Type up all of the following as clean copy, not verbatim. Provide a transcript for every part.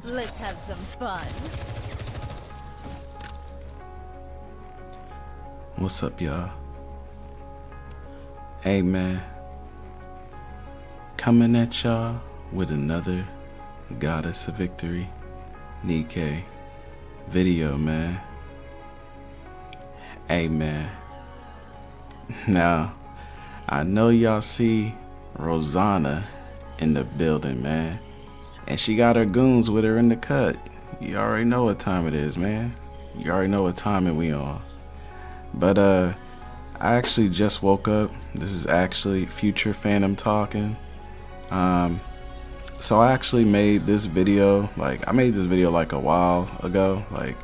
Let's have some fun. What's up, y'all? Hey, man. Coming at y'all with another Goddess of Victory Nikke video, man. Hey, man. Now, I know y'all see Rosanna in the building, man. And she got her goons with her in the cut. You already know what time it is, man. You already know what timing we on. But I actually just woke up. This is actually future Phantom talking. So I actually made this video, I made this video like a while ago, like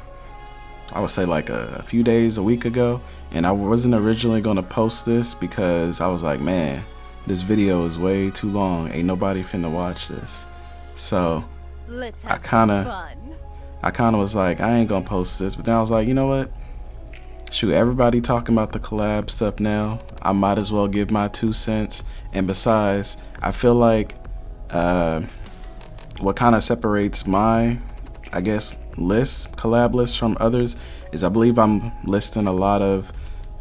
I would say like a few days, a week ago. And I wasn't originally gonna post this because I was like, man, this video is way too long. Ain't nobody finna watch this. So I kinda was like, I ain't gonna post this. But then I was like, you know what? Shoot, everybody talking about the collab stuff now. I might as well give my 2 cents. And besides, I feel like what kind of separates my, I guess, collab list from others is I believe I'm listing a lot of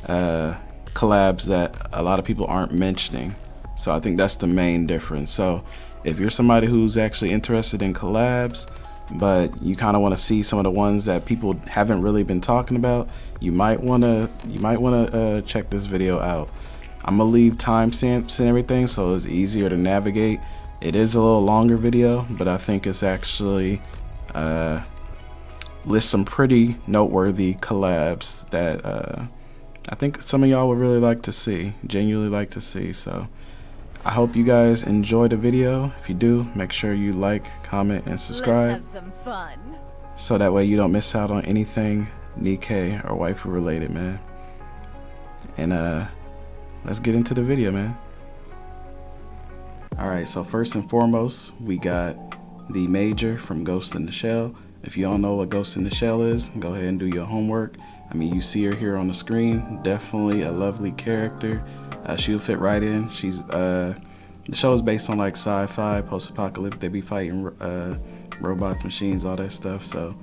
collabs that a lot of people aren't mentioning. So I think that's the main difference. So if you're somebody who's actually interested in collabs, but you kind of want to see some of the ones that people haven't really been talking about, you might want to check this video out. I'm gonna leave timestamps and everything so it's easier to navigate. It is a little longer video, but I think it's actually lists some pretty noteworthy collabs that I think some of y'all would really like to see, genuinely like to see. So I hope you guys enjoy the video. If you do, make sure you like, comment, and subscribe. Let's have some fun. So that way you don't miss out on anything Nikke or waifu related, man. And let's get into the video, man. Alright, so first and foremost, we got the Major from Ghost in the Shell. If you don't know what Ghost in the Shell is, go ahead and do your homework. I mean, you see her here on the screen. Definitely a lovely character. She'll fit right in. She's the show is based on like sci-fi, post-apocalyptic. They be fighting robots, machines, all that stuff. So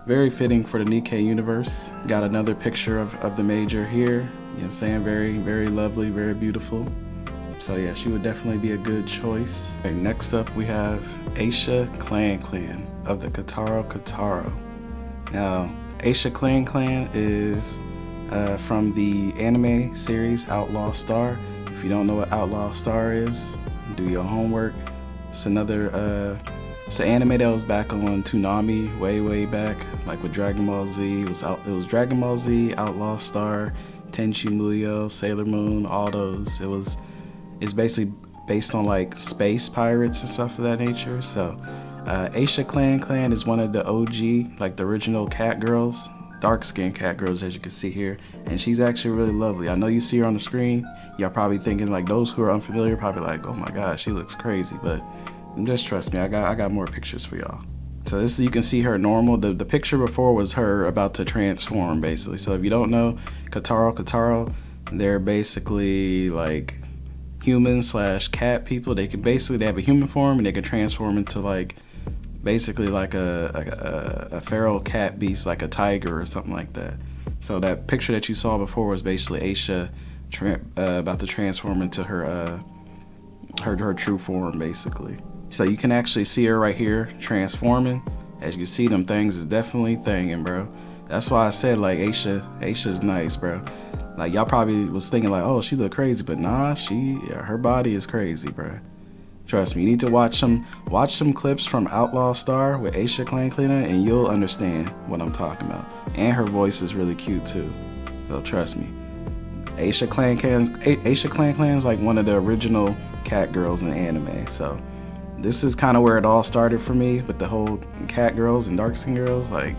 very fitting for the Nikke universe. Got another picture of the Major here. You know what I'm saying? Very, very lovely, very beautiful. So yeah, she would definitely be a good choice. Okay, next up we have Aisha Clan of the Kataro. Now, Aisha Clan is from the anime series Outlaw Star. If you don't know what Outlaw Star is, do your homework. It's another it's an anime that was back on Toonami way back, like with Dragon Ball Z. It was Dragon Ball Z, Outlaw Star, Tenchi Muyo, Sailor Moon, all those. It's basically based on like space pirates and stuff of that nature. So Aisha Clan is one of the OG, like the original cat girls, dark skinned cat girls, as you can see here. And she's actually really lovely. I know you see her on the screen. Y'all probably thinking, like, those who are unfamiliar probably like, oh my god, she looks crazy. But just trust me, I got more pictures for y'all. So this, you can see her normal. The picture before was her about to transform, basically. So if you don't know, Kataro, they're basically like human / cat people. They have a human form and they can transform into like basically like a feral cat beast, like a tiger or something like that. So that picture that you saw before was basically Aisha about to transform into her true form, basically. So you can actually see her right here transforming. As you can see, them things is definitely thinging, bro. That's why I said, like, Aisha's nice, bro. Like, y'all probably was thinking like, oh, she look crazy, but nah, her body is crazy, bro. Trust me, you need to watch some clips from Outlaw Star with Aisha Clan and you'll understand what I'm talking about. And her voice is really cute too. So trust me. Aisha Clan is like one of the original cat girls in anime. So this is kind of where it all started for me with the whole cat girls and dark skin girls. Like,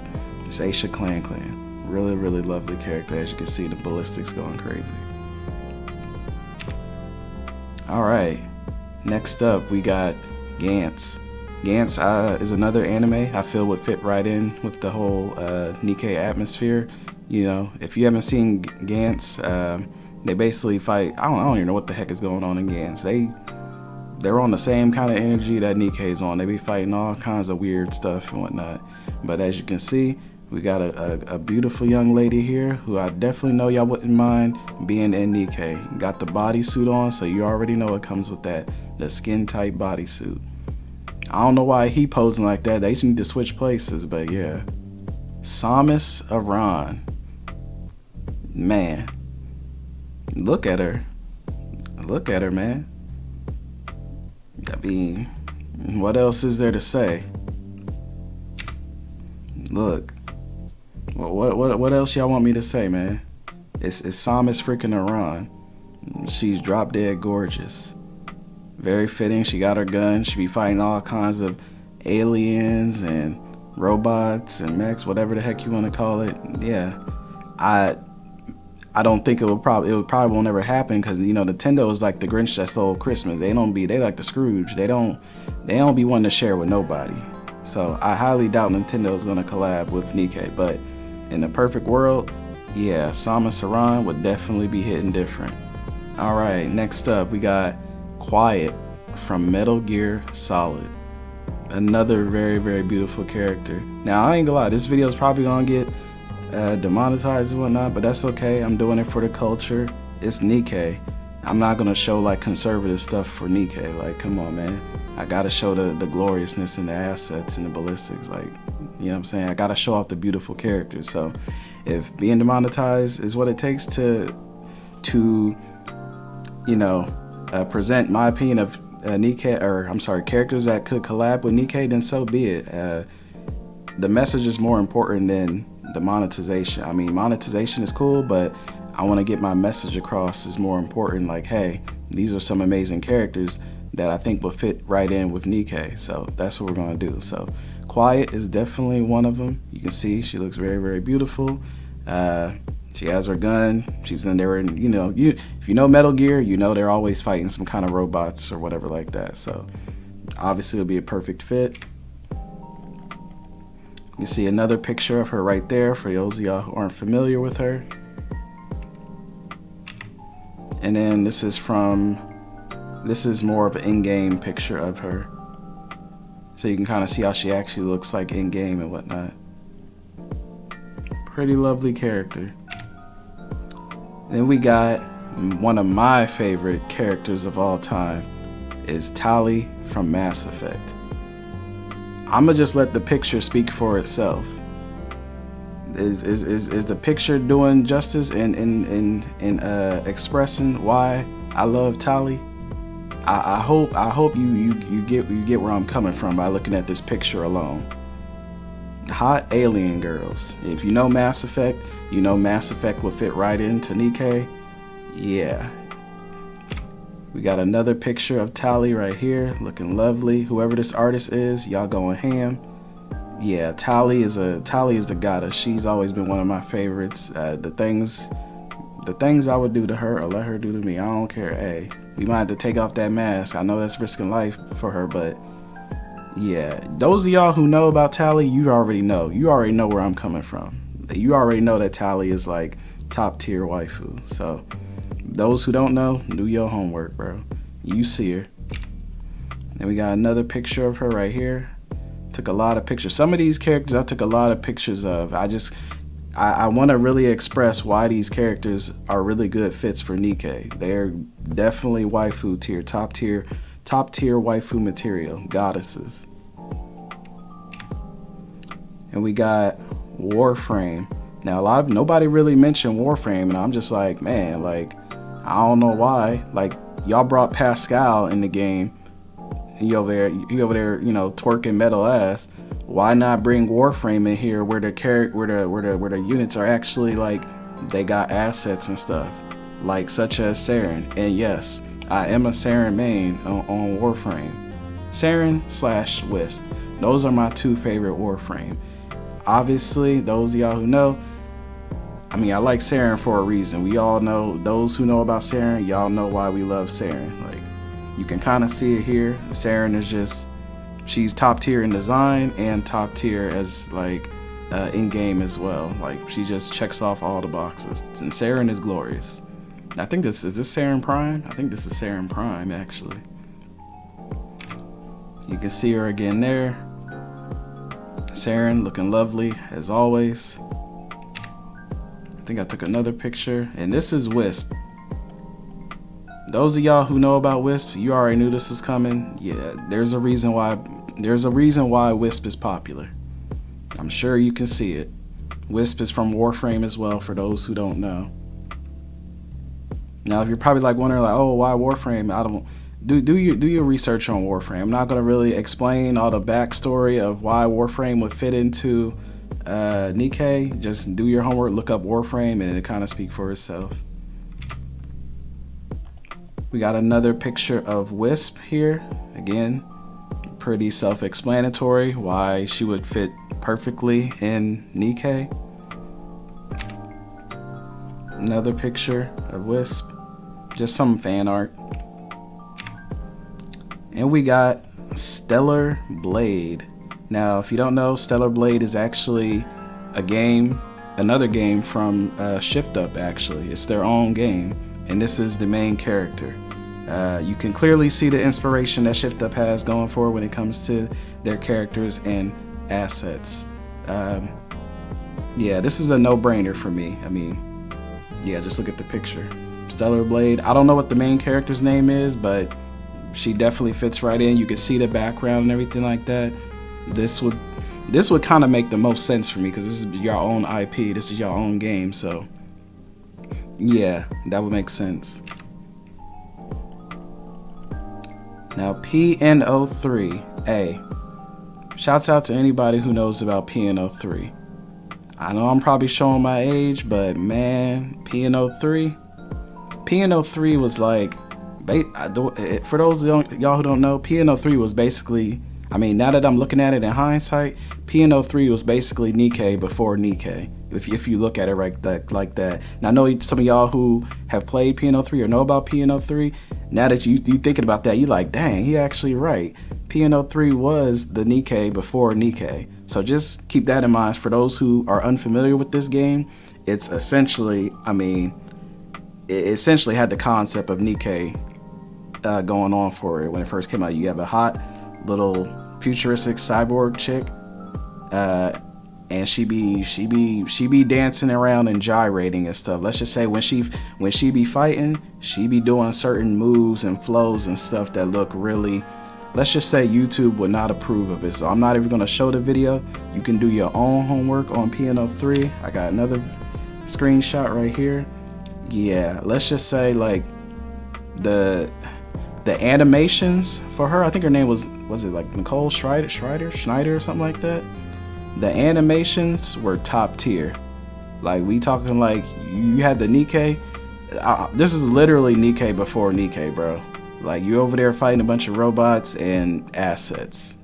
it's Aisha Clan. Really, really lovely character. As you can see, the ballistics going crazy. Alright, next up we got Gantz. Gantz is another anime I feel would fit right in with the whole Nikke atmosphere. You know, if you haven't seen Gantz, they basically fight, I don't even know what the heck is going on in Gantz. they're on the same kind of energy that Nikke's on. They be fighting all kinds of weird stuff and whatnot. But as you can see, we got a beautiful young lady here who I definitely know y'all wouldn't mind being in Nikke. Got the bodysuit on, so you already know it comes with that, the skin tight bodysuit. I don't know why he posing like that. They need to switch places, but yeah. Samus Aran. Man. Look at her. Look at her, man. I mean, what else is there to say? Look. What else y'all want me to say, man? It's Samus freaking Aran. She's drop dead gorgeous. Very fitting. She got her gun. She be fighting all kinds of aliens and robots and mechs, whatever the heck you want to call it. Yeah, I don't think it probably won't ever happen, because you know Nintendo is like the Grinch that stole Christmas. They like the Scrooge. They don't be wanting to share with nobody. So I highly doubt Nintendo is gonna collab with Nikke. But in the perfect world, yeah, Samus Aran would definitely be hitting different. All right, next up we got Quiet from Metal Gear Solid. Another very, very beautiful character. Now, I ain't gonna lie, this video is probably gonna get demonetized and whatnot, but that's okay. I'm doing it for the culture. It's Nikke. I'm not gonna show like conservative stuff for Nikke. Like, come on, man. I gotta show the gloriousness and the assets and the ballistics. Like, you know what I'm saying? I gotta show off the beautiful characters. So, if being demonetized is what it takes to you know, present my opinion of Nikke, or I'm sorry, characters that could collab with Nikke, then so be it. The message is more important than the monetization. I mean, monetization is cool, but I want to get my message across is more important. Like, hey, these are some amazing characters that I think will fit right in with Nikke. So that's what we're gonna do. So Quiet is definitely one of them. You can see she looks very, very beautiful. She has her gun. She's in there, and you know, if you know Metal Gear, you know they're always fighting some kind of robots or whatever like that. So obviously it'll be a perfect fit. You see another picture of her right there for those of y'all who aren't familiar with her. And then this is more of an in-game picture of her. So you can kind of see how she actually looks like in-game and whatnot. Pretty lovely character. Then we got one of my favorite characters of all time is Tali from Mass Effect. I'ma just let the picture speak for itself. Is the picture doing justice in expressing why I love Tali? I hope you get where I'm coming from by looking at this picture alone. Hot alien girls. If you know Mass Effect, you know Mass Effect will fit right into Nikke. Yeah. We got another picture of Tali right here, looking lovely. Whoever this artist is, y'all going ham. Yeah, Tali is the goddess. She's always been one of my favorites. The things I would do to her or let her do to me, I don't care. Hey, we might have to take off that mask. I know that's risking life for her, but yeah, those of y'all who know about Tali, you already know. You already know where I'm coming from. You already know that Tali is like top tier waifu. So those who don't know, do your homework, bro. You see her. Then we got another picture of her right here. Took a lot of pictures. Some of these characters I took a lot of pictures of. I want to really express why these characters are really good fits for Nikke. They're definitely waifu tier, top tier waifu material, goddesses. And we got Warframe. Now nobody really mentioned Warframe, and I'm just like, man, like I don't know why. Like y'all brought Pascal in the game. He over there, you know, twerking metal ass. Why not bring Warframe in here where the units are actually like they got assets and stuff, like such as Saren. And yes, I am a Saren main on Warframe. Saren / Wisp. Those are my two favorite Warframe. Obviously, those of y'all who know, I mean, I like Saren for a reason. We all know, those who know about Saren, y'all know why we love Saren. Like, you can kind of see it here. Saren is just, she's top tier in design and top tier as like in game as well. Like, she just checks off all the boxes. And Saren is glorious. I think is this Saren Prime? I think this is Saren Prime actually. You can see her again there. Saren looking lovely as always. I think I took another picture, and this is Wisp. Those of y'all who know about Wisp, you already knew this was coming. Yeah, there's a reason why Wisp is popular. I'm sure you can see it. Wisp is from Warframe as well, for those who don't know. Now, if you're probably like wondering, like, oh, why Warframe? I don't do your research on Warframe. I'm not gonna really explain all the backstory of why Warframe would fit into Nikke. Just do your homework, look up Warframe, and it kind of speaks for itself. We got another picture of Wisp here. Again, pretty self-explanatory why she would fit perfectly in Nikke. Another picture of Wisp, just some fan art. And we got Stellar Blade. Now, if you don't know, Stellar Blade is actually a game, another game from Shift Up actually. It's their own game, and this is the main character. You can clearly see the inspiration that Shift Up has going forward when it comes to their characters and assets. Yeah, this is a no-brainer for me. I mean, yeah, just look at the picture. Stellar Blade. I don't know what the main character's name is, but she definitely fits right in. You can see the background and everything like that. This would kind of make the most sense for me because this is your own IP. This is your own game, so yeah, that would make sense. Now, PNO3. Hey, shouts out to anybody who knows about PNO3. I know I'm probably showing my age, but man, PNO3 was like, for those of y'all who don't know, PNO3 was basically, I mean, now that I'm looking at it in hindsight, PNO3 was basically Nikke before Nikke, if you look at it like that. Now, I know some of y'all who have played PNO3 or know about PNO3, now that you thinking about that, you're like, dang, he actually right. PNO3 was the Nikke before Nikke. So just keep that in mind. For those who are unfamiliar with this game, it's essentially, I mean, it essentially had the concept of Nikke going on for it when it first came out. You have a hot little futuristic cyborg chick, and she be dancing around and gyrating and stuff. Let's just say when she be fighting, she be doing certain moves and flows and stuff that look really, let's just say YouTube would not approve of it. So I'm not even gonna show the video. You can do your own homework on PNO3. I got another screenshot right here. Yeah, let's just say like the animations for her, I think her name was it like Nicole Schneider or something like that. The animations were top tier. Like, we talking like, you had the Nikke. This is literally Nikke before Nikke, bro. Like, you over there fighting a bunch of robots and assets.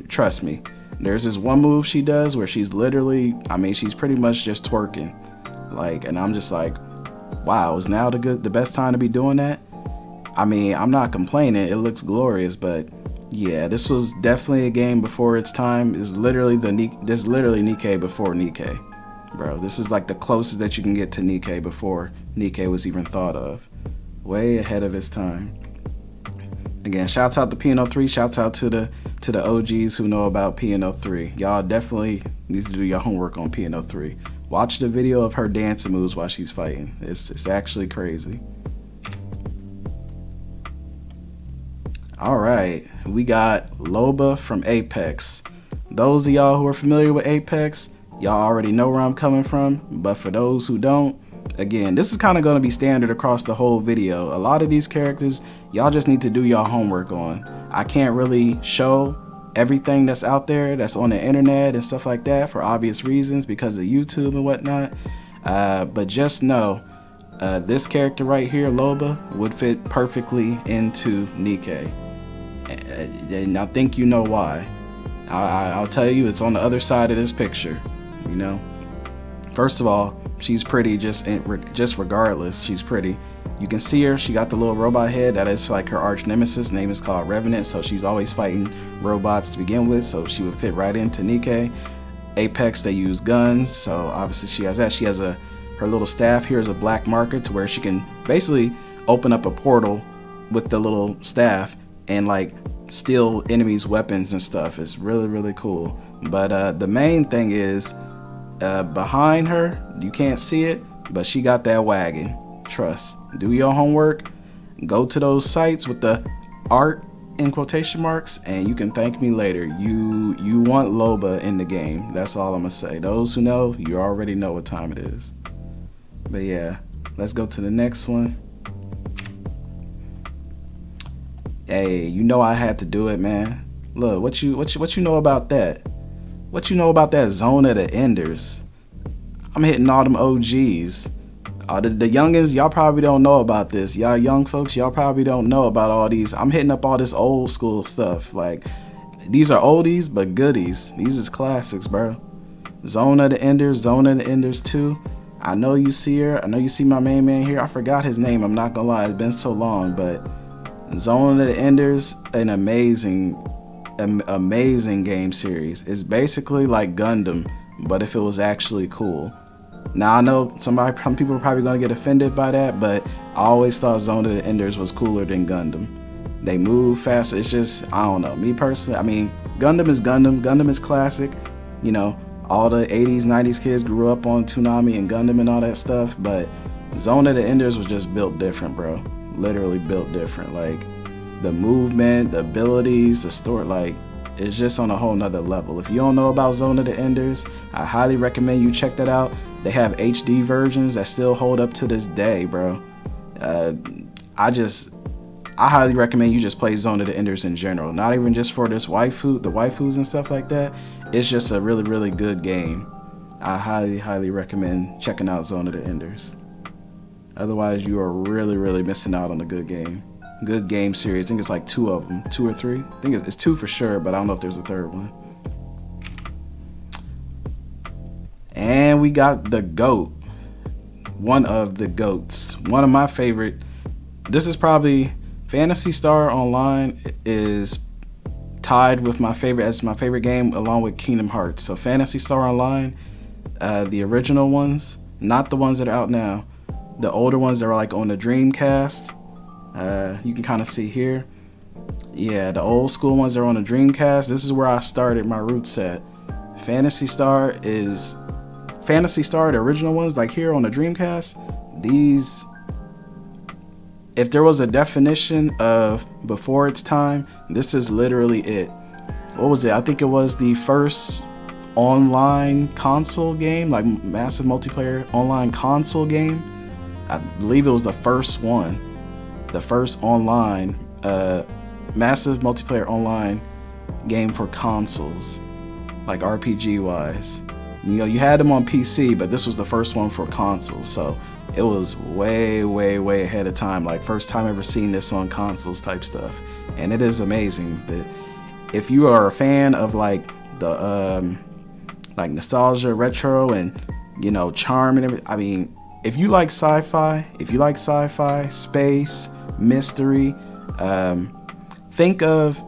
Trust me. There's this one move she does where she's literally, I mean, she's pretty much just twerking. Like, and I'm just like, wow, is now the best time to be doing that? I mean, I'm not complaining. It looks glorious, but yeah, this was definitely a game before its time. It's literally Nikke before Nikke, bro. This is like the closest that you can get to Nikke before Nikke was even thought of. Way ahead of its time. Again, shouts out to PNO3. Shouts out to the OGs who know about PNO3. Y'all definitely need to do your homework on PNO3. Watch the video of her dancing moves while she's fighting. It's actually crazy. All right, we got Loba from Apex. Those of y'all who are familiar with Apex, y'all already know where I'm coming from. But for those who don't, again, this is kind of going to be standard across the whole video. A lot of these characters, y'all just need to do y'all homework on. I can't really show everything that's out there, that's on the internet and stuff like that for obvious reasons because of YouTube and whatnot. But just know, this character right here, Loba, would fit perfectly into Nikke. And I think you know why. I'll tell you, it's on the other side of this picture, you know. First of all, she's pretty just regardless. She's pretty. You can see her. She got the little robot head. That is like her arch nemesis. Name is called Revenant. So she's always fighting robots to begin with. So she would fit right into Nikke. Apex, they use guns. So obviously she has that. She has her little staff here is a black marker to where she can basically open up a portal with the little staff and like steal enemies' weapons and stuff. It's really, really cool. But the main thing is, behind her, you can't see it, but she got that wagon. Trust. Do your homework. Go to those sites with the art in quotation marks, and you can thank me later. You want Loba in the game. That's all I'm gonna say. Those who know, you already know what time it is. But yeah, let's go to the next one. Hey, you know I had to do it, man. Look, what you know about that? What you know about that Zone of the Enders? I'm hitting all them OGs. The youngins, y'all probably don't know about this. Y'all young folks, y'all probably don't know about all these. I'm hitting up all this old school stuff. Like, these are oldies but goodies. These is classics, bro. Zone of the Enders, Zone of the Enders 2. I know you see her. I know you see my main man here. I forgot his name. I'm not gonna lie. It's been so long, but Zone of the Enders, an amazing game series. It's basically like Gundam, but if it was actually cool. Now I know some people are probably gonna get offended by that, but I always thought Zone of the Enders was cooler than Gundam. They move faster. It's just, I don't know. Me personally, I mean, Gundam is Gundam. Gundam is classic. You know, all the 80s, 90s kids grew up on Toonami and Gundam and all that stuff, but Zone of the Enders was just built different, bro. Literally built different. Like, the movement, the abilities, the story, like, it's just on a whole nother level. If you don't know about Zone of the Enders, I highly recommend you check that out. They have HD versions that still hold up to this day, bro. I highly recommend you just play Zone of the Enders in general. Not even just for this the waifus and stuff like that. It's just a really, really good game. I highly, highly recommend checking out Zone of the Enders. Otherwise, you are really, really missing out on a good game. Good game series. I think it's like 2 of them, 2 or 3. I think it's 2 for sure, but I don't know if there's a third one. And we got the GOAT. One of the GOATs. One of my favorite. This is probably Phantasy Star Online is tied with my favorite game along with Kingdom Hearts. So Phantasy Star Online, the original ones, not the ones that are out now. The older ones that are like on the Dreamcast. You can kind of see here. Yeah, the old school ones are on the Dreamcast. This is where I started my roots at. Phantasy Star, the original ones, like here on the Dreamcast. These, if there was a definition of before its time, this is literally it. What was it? I think it was the first online console game, like massive multiplayer online console game. I believe it was the first one. The first online, massive multiplayer online game for consoles, like RPG wise. You know, you had them on PC, but this was the first one for consoles. So it was way, way, way ahead of time. Like, first time ever seen this on consoles type stuff. And it is amazing that if you are a fan of like the like nostalgia, retro, and you know, charm and everything. I mean, if you like sci-fi, space, mystery, think of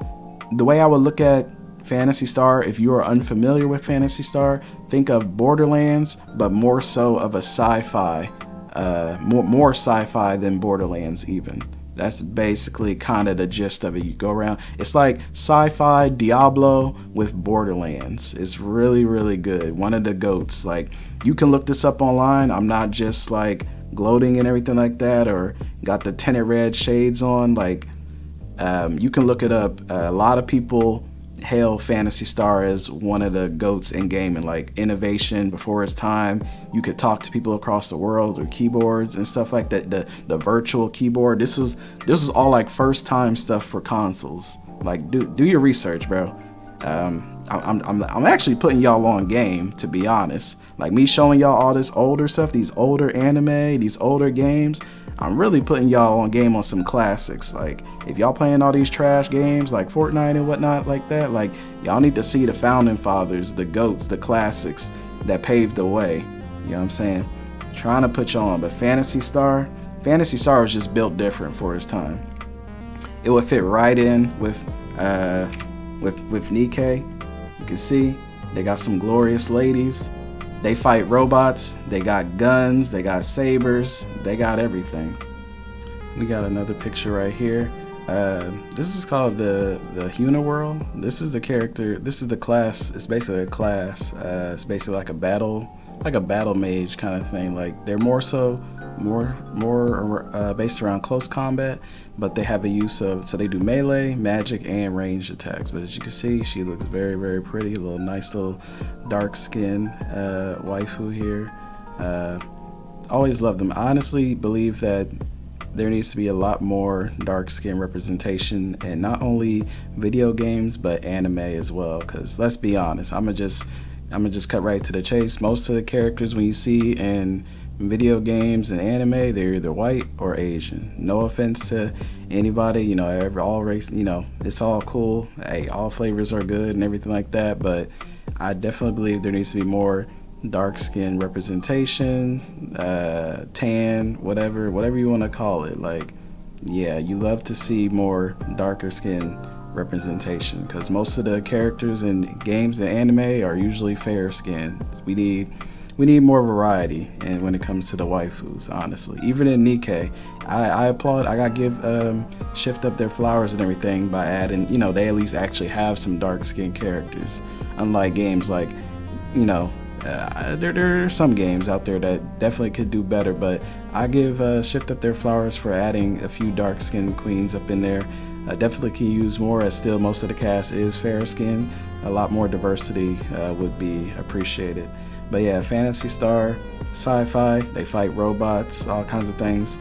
the way I would look at Phantasy Star. If you are unfamiliar with Phantasy Star, think of Borderlands, but more so of a sci-fi, more sci-fi than Borderlands even. That's basically kind of the gist of it. You go around, it's like sci-fi Diablo with Borderlands. It's really, really good. One of the GOATs. Like, you can look this up online. I'm not just like gloating and everything like that, or got the tinted red shades on. Like, you can look it up. A lot of people hail Phantasy Star as one of the GOATs in gaming, like innovation before its time. You could talk to people across the world with keyboards and stuff like that. The virtual keyboard. This was all like first time stuff for consoles. Like, do your research, bro. I'm actually putting y'all on game, to be honest. Like, me showing y'all all this older stuff, these older anime, these older games. I'm really putting y'all on game on some classics. Like, if y'all playing all these trash games like Fortnite and whatnot like that, like, y'all need to see the founding fathers, the GOATs, the classics that paved the way. You know what I'm saying? Trying to put you on. But Phantasy Star was just built different for its time. It would fit right in with Nikke. You can see they got some glorious ladies. They fight robots, they got guns, they got sabers, they got everything. We got another picture right here. This is called the Huna World. This is the character. This is the class. It's basically a class. It's basically like a battle mage kind of thing. Like they're more based around close combat, but they have a use of, so they do melee, magic, and ranged attacks. But as you can see, she looks very, very pretty. A little nice little dark skin waifu here. Always love them. I honestly believe that there needs to be a lot more dark skin representation in not only video games but anime as well. Because let's be honest, I'm gonna just cut right to the chase. Most of the characters when you see in video games and anime, they're either white or Asian. No offense to anybody, you know, all race, you know, it's all cool. Hey, all flavors are good and everything like that. But I definitely believe there needs to be more dark skin representation, tan, whatever you want to call it. Like, yeah, you love to see more darker skin representation, because most of the characters in games and anime are usually fair skinned. We need more variety, and when it comes to the waifus, honestly, even in Nikke, I applaud. I gotta give shift up their flowers and everything by adding, you know, they at least actually have some dark skinned characters, unlike games like, you know, there are some games out there that definitely could do better, but I give shift up their flowers for adding a few dark skinned queens up in there. Definitely can use more, as still most of the cast is fair skinned. A lot more diversity would be appreciated. But yeah, Phantasy Star, sci-fi, they fight robots, all kinds of things.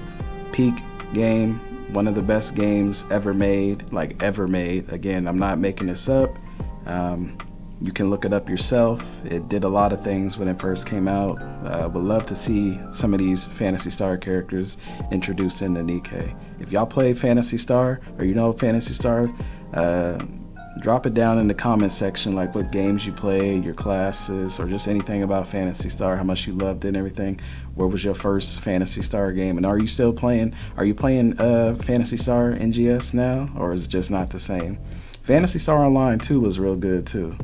Peak game, one of the best games ever made, like ever made. Again, I'm not making this up. You can look it up yourself. It did a lot of things when it first came out. Would love to see some of these Phantasy Star characters introduced in the Nikke. If y'all play Phantasy Star, or you know Phantasy Star, drop it down in the comment section, like what games you played, your classes, or just anything about Phantasy Star, how much you loved it and everything. What was your first Phantasy Star game? And are you still playing? Are you playing Phantasy Star NGS now, or is it just not the same? Phantasy Star Online 2 was real good too.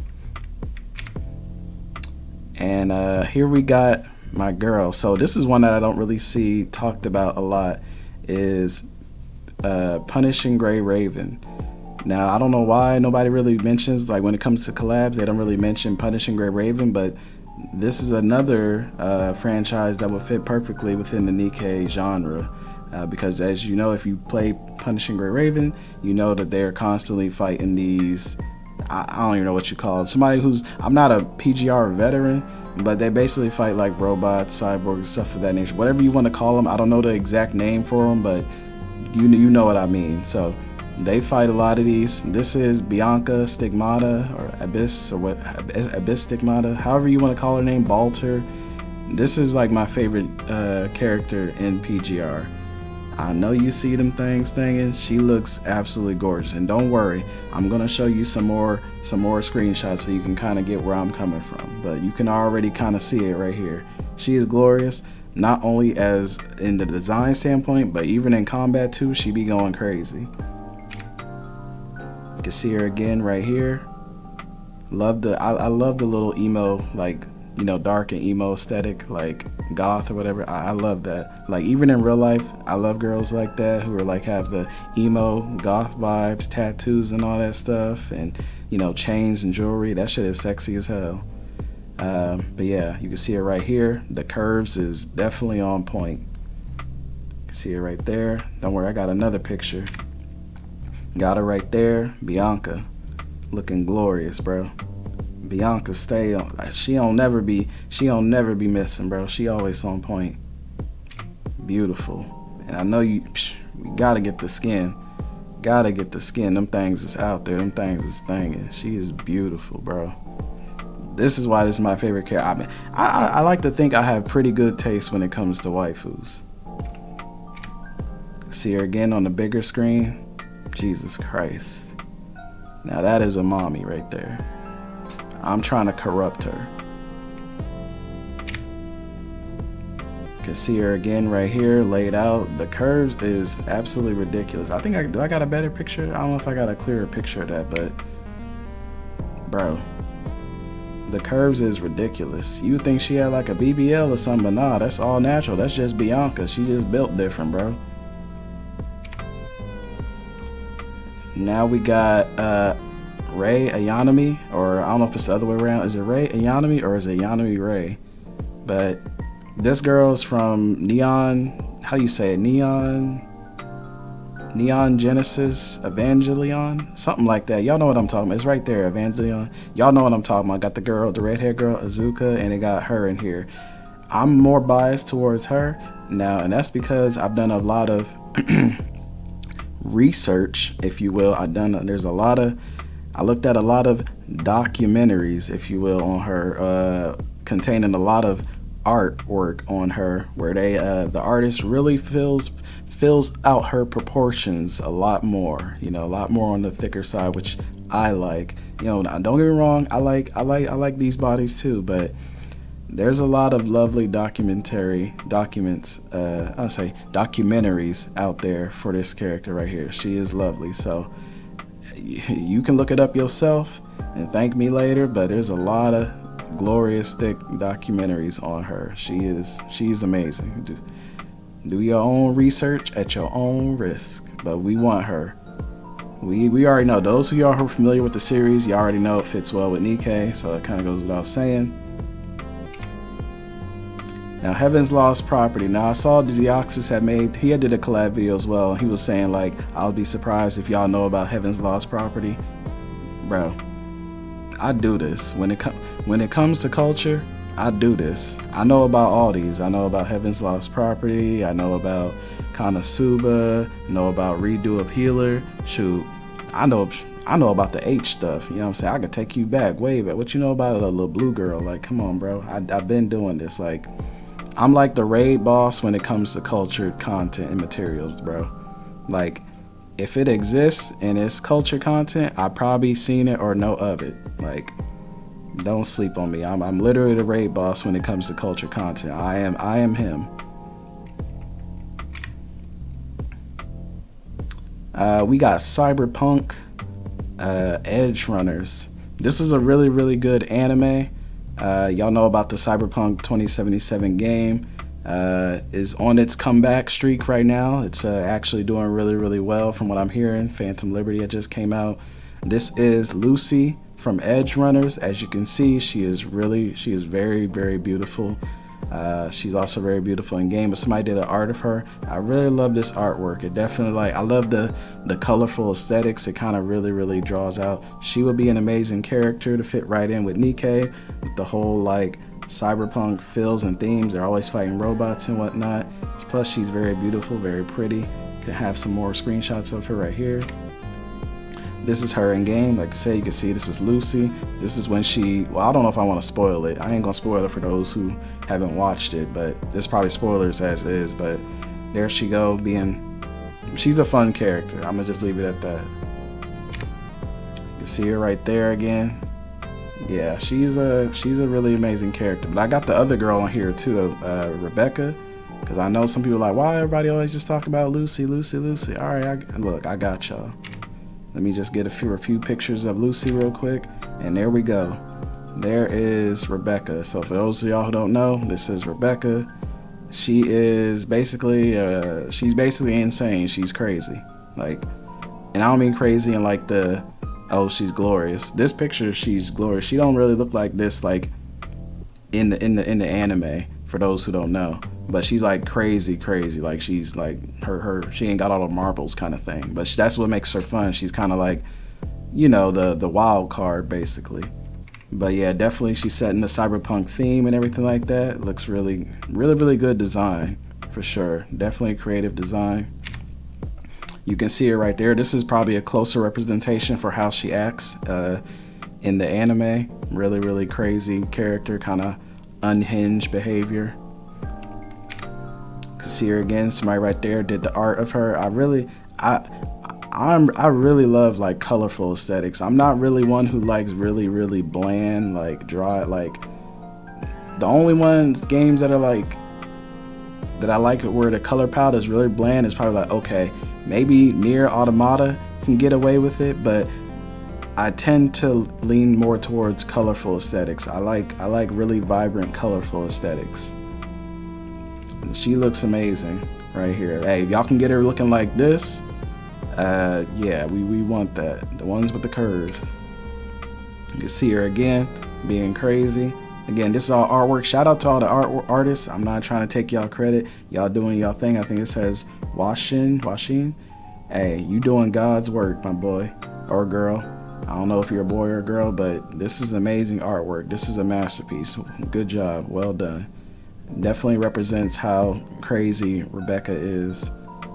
And here we got my girl. So this is one that I don't really see talked about a lot, is Punishing Gray Raven. Now, I don't know why nobody really mentions, like when it comes to collabs, they don't really mention Punishing Gray Raven, but this is another franchise that would fit perfectly within the Nikke genre. Because as you know, if you play Punishing Gray Raven, you know that they're constantly fighting these, I don't even know what you call it. Somebody who's, I'm not a PGR veteran, but they basically fight like robots, cyborgs, stuff of that nature. Whatever you want to call them. I don't know the exact name for them, but you know what I mean. So they fight a lot of these. This is Bianca Stigmata, or Abyss, or what, Abyss Stigmata, however you want to call her name, Balter. This is like my favorite character in PGR. I know you see them things thinging. She looks absolutely gorgeous, and don't worry, I'm gonna show you some more screenshots so you can kind of get where I'm coming from. But you can already kind of see it right here. She is glorious, not only as in the design standpoint, but even in combat too. She be going crazy. You can see her again right here. I love the little emo, like, you know, dark and emo aesthetic, like goth or whatever. I love that. Like, even in real life, I love girls like that who are like, have the emo goth vibes, tattoos and all that stuff, and, you know, chains and jewelry. That shit is sexy as hell. But yeah, you can see it right here. The curves is definitely on point. You can see it right there. Don't worry, I got another picture. Got her right there. Bianca, looking glorious, bro. Bianca stay on. She don't never be missing, bro. She always on point. Beautiful. And I know we gotta get the skin. Gotta get the skin. Them things is out there. Them things is thinging. She is beautiful, bro. This is why this is my favorite character. I mean, I like to think I have pretty good taste when it comes to waifus. See her again on the bigger screen. Jesus Christ. Now that is a mommy right there. I'm trying to corrupt her. You can see her again right here, laid out. The curves is absolutely ridiculous. I think do I got a better picture? I don't know if I got a clearer picture of that, but bro, the curves is ridiculous. You think she had like a BBL or something, but nah, that's all natural. That's just Bianca. She just built different, bro. Now we got Ray Ayanami, or I don't know if it's the other way around. Is it Ray Ayanami or is it Ayanami Ray? But this girl's from Neon, how do you say it? Neon Genesis Evangelion? Something like that. Y'all know what I'm talking about. It's right there, Evangelion. Y'all know what I'm talking about. Got the girl, the red-haired girl, Azuka, and it got her in here. I'm more biased towards her now, and that's because I've done a lot of research, if you will. I looked at a lot of documentaries, if you will, on her, containing a lot of artwork on her, where the artist really fills out her proportions a lot more, a lot more on the thicker side, which I like. Don't get me wrong, I like these bodies too, but there's a lot of lovely documentaries out there for this character right here. She is lovely, so you can look it up yourself and thank me later, but there's a lot of glorious thick documentaries on her. She's amazing. Do your own research at your own risk, but we want her. We already know. Those of y'all who are familiar with the series, you already know it fits well with Nikke, so it kind of goes without saying. Now, Heaven's Lost Property. Now, I saw Deoxys he did a collab video as well. He was saying, like, I'll be surprised if y'all know about Heaven's Lost Property. Bro, I do this. When it comes to culture, I do this. I know about all these. I know about Heaven's Lost Property. I know about Konosuba. Know about Redo of Healer. Shoot, I know about the H stuff. You know what I'm saying? I could take you back, way back. What you know about a little blue girl? Like, come on, bro. I've been doing this. Like, I'm like the raid boss when it comes to cultured content and materials, bro. Like, if it exists and it's culture content, I probably seen it or know of it. Like, don't sleep on me. I'm literally the raid boss when it comes to culture content. I am him. We got Cyberpunk Edgerunners. This is a really, really good anime. Y'all know about the Cyberpunk 2077 game. Is on its comeback streak right now. It's actually doing really, really well from what I'm hearing. Phantom Liberty just came out. This is Lucy from Edgerunners. As you can see, she is very, very beautiful. She's also very beautiful in game, but somebody did an art of her. I really love this artwork. It definitely, I love the colorful aesthetics. It kind of really, really draws out. She would be an amazing character to fit right in with Nikke, with the whole cyberpunk feels and themes. They're always fighting robots and whatnot. Plus, she's very beautiful, very pretty. Can have some more screenshots of her right here. This is her in game. Like I said, you can see this is Lucy. This is when I don't know if I want to spoil it. I ain't gonna spoil it for those who haven't watched it, but there's probably spoilers as is. But there she go, she's a fun character. I'm gonna just leave it at that. You can see her right there again. Yeah, she's a really amazing character. But I got the other girl on here too, Rebecca, because I know some people are like, why everybody always just talk about Lucy? All right, look, I got y'all. Let me just get a few pictures of Lucy real quick, and there we go. There is Rebecca. So for those of y'all who don't know, this is Rebecca. She is basically insane. She's crazy. And I don't mean crazy in she's glorious. This picture, she's glorious. She don't really look like this in the anime, for those who don't know. But she's crazy. She's she ain't got all the marbles kind of thing. But that's what makes her fun. She's kind of the wild card basically. But yeah, definitely she's setting the cyberpunk theme and everything like that. It looks really, really, really good design for sure. Definitely creative design. You can see her right there. This is probably a closer representation for how she acts in the anime. Really, really crazy character, kind of unhinged behavior. Can see her again. Somebody right there did the art of her. I really love colorful aesthetics. I'm not really one who likes really, really bland, dry. The only games that are that I like where the color palette is really bland is probably okay, maybe Nier Automata can get away with it, but I tend to lean more towards colorful aesthetics. I like really vibrant, colorful aesthetics. She looks amazing right here. Hey, if y'all can get her looking like this, Yeah, we want that. The ones with the curves. You can see her again, being crazy. Again, this is all artwork. Shout out to all the artists. I'm not trying to take y'all credit. Y'all doing y'all thing. I think it says Washin. Hey, you doing God's work, my boy or girl. I don't know if you're a boy or a girl, but this is amazing artwork. This is a masterpiece. Good job. Well done. Definitely represents how crazy Rebecca is.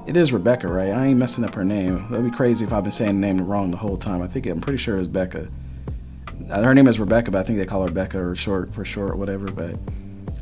It is Rebecca, right? I ain't messing up her name. It'd be crazy if I've been saying the name wrong the whole time. I'm pretty sure it's Becca. Her name is Rebecca, but I think they call her Becca or for short, whatever. But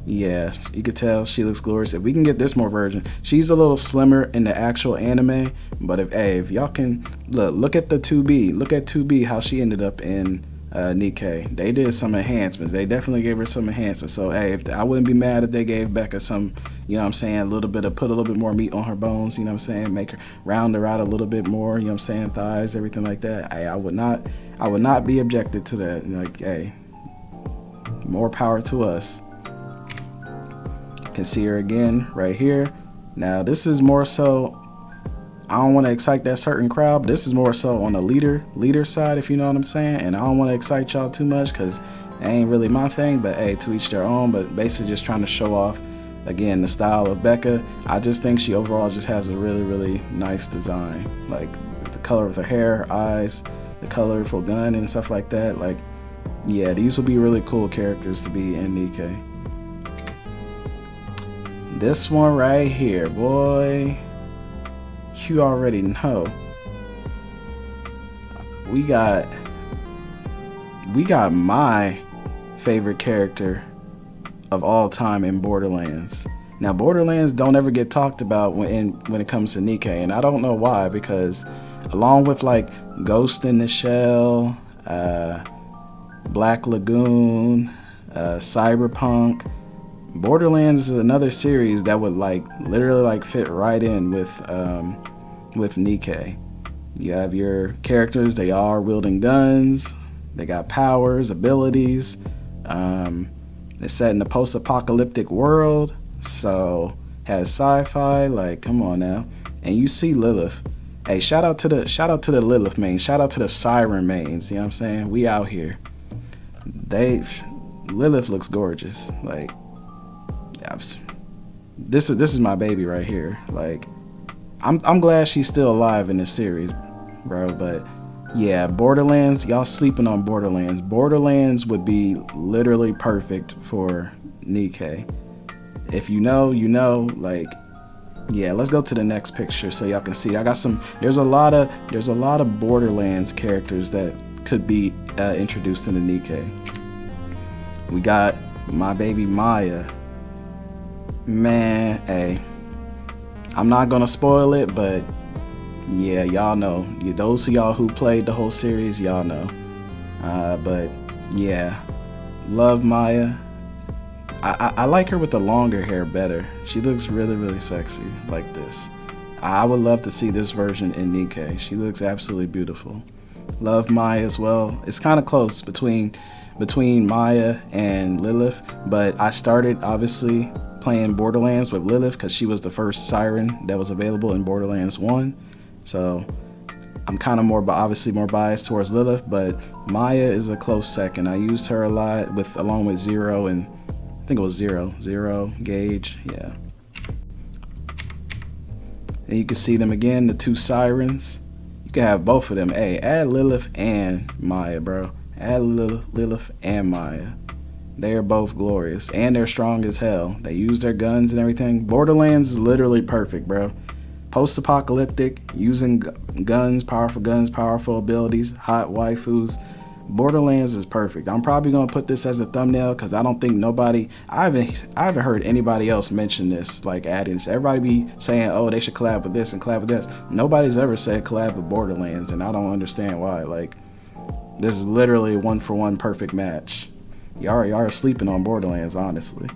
yeah, you could tell she looks glorious. If we can get this more version, she's a little slimmer in the actual anime. But if y'all can look at the 2B, look at 2B how she ended up in Nikke. They did some enhancements. They definitely gave her some enhancements. So hey, I wouldn't be mad if they gave Becca some, you know what I'm saying, put a little bit more meat on her bones, you know what I'm saying, make her round her out a little bit more, you know what I'm saying, thighs, everything like that. Hey, I would not be objected to that. Like, hey, more power to us. Can see her again right here. Now this is more so, I don't want to excite that certain crowd, but this is more so on the leader side, if you know what I'm saying. And I don't want to excite y'all too much because it ain't really my thing, but hey, to each their own. But basically just trying to show off, again, the style of Becca. I just think she overall just has a really, really nice design. Like the color of her hair, her eyes, the colorful gun and stuff like that. Like, yeah, these will be really cool characters to be in Nikke. This one right here, boy, you already know. We got my favorite character of all time in Borderlands. Now, Borderlands don't ever get talked about when it comes to Nikke, and I don't know why, because along with like Ghost in the Shell, Black Lagoon, Cyberpunk, Borderlands is another series that would like literally like fit right in with Nikke. You have your characters, they all are wielding guns, they got powers, abilities. It's set in a post-apocalyptic world, so has sci-fi, like come on now. And you see Lilith. Hey, shout out to the Lilith mains, shout out to the Siren mains, you know what I'm saying? We out here. Lilith looks gorgeous. Like, this is my baby right here. Like, I'm glad she's still alive in this series, bro. But yeah, Borderlands, y'all sleeping on Borderlands. Borderlands would be literally perfect for Nikke. If you know, you know. Like, yeah, let's go to the next picture so y'all can see. I got some. There's a lot of Borderlands characters that could be introduced in the Nikke. We got my baby Maya. Man, hey, I'm not gonna spoil it, but yeah, y'all know. Those of y'all who played the whole series, y'all know. But yeah, love Maya. I like her with the longer hair better. She looks really, really sexy like this. I would love to see this version in Nikke. She looks absolutely beautiful. Love Maya as well. It's kind of close between Maya and Lilith, but I started obviously playing Borderlands with Lilith because she was the first siren that was available in Borderlands 1. So I'm kind of obviously more biased towards Lilith, but Maya is a close second. I used her a lot along with Zero, and I think it was Zero, Gage, yeah. And you can see them again, the two sirens. You can have both of them. Hey, add Lilith and Maya, bro. Add Lilith and Maya. They are both glorious, and they're strong as hell. They use their guns and everything. Borderlands is literally perfect, bro. Post-apocalyptic, using guns, powerful abilities, hot waifus. Borderlands is perfect. I'm probably gonna put this as a thumbnail because I don't think I haven't heard anybody else mention this, like adding this. Everybody be saying, oh, they should collab with this and collab with this. Nobody's ever said collab with Borderlands, and I don't understand why. Like, this is literally a 1-for-1 perfect match. Y'all are sleeping on Borderlands, honestly.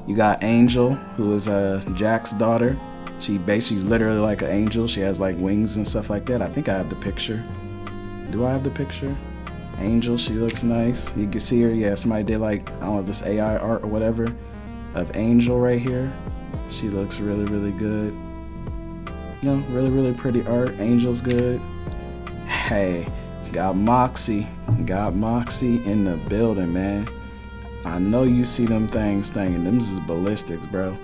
You got Angel, who is Jack's daughter. She's literally like an angel. She has like wings and stuff like that. I think I have the picture. Do I have the picture? Angel, she looks nice. You can see her. Yeah, somebody did like, I don't know, this AI art or whatever of Angel right here. She looks really, really good. You know, really pretty art. Angel's good. Hey, got Moxie in the building, man. I know you see them things thinking them's is ballistics, bro.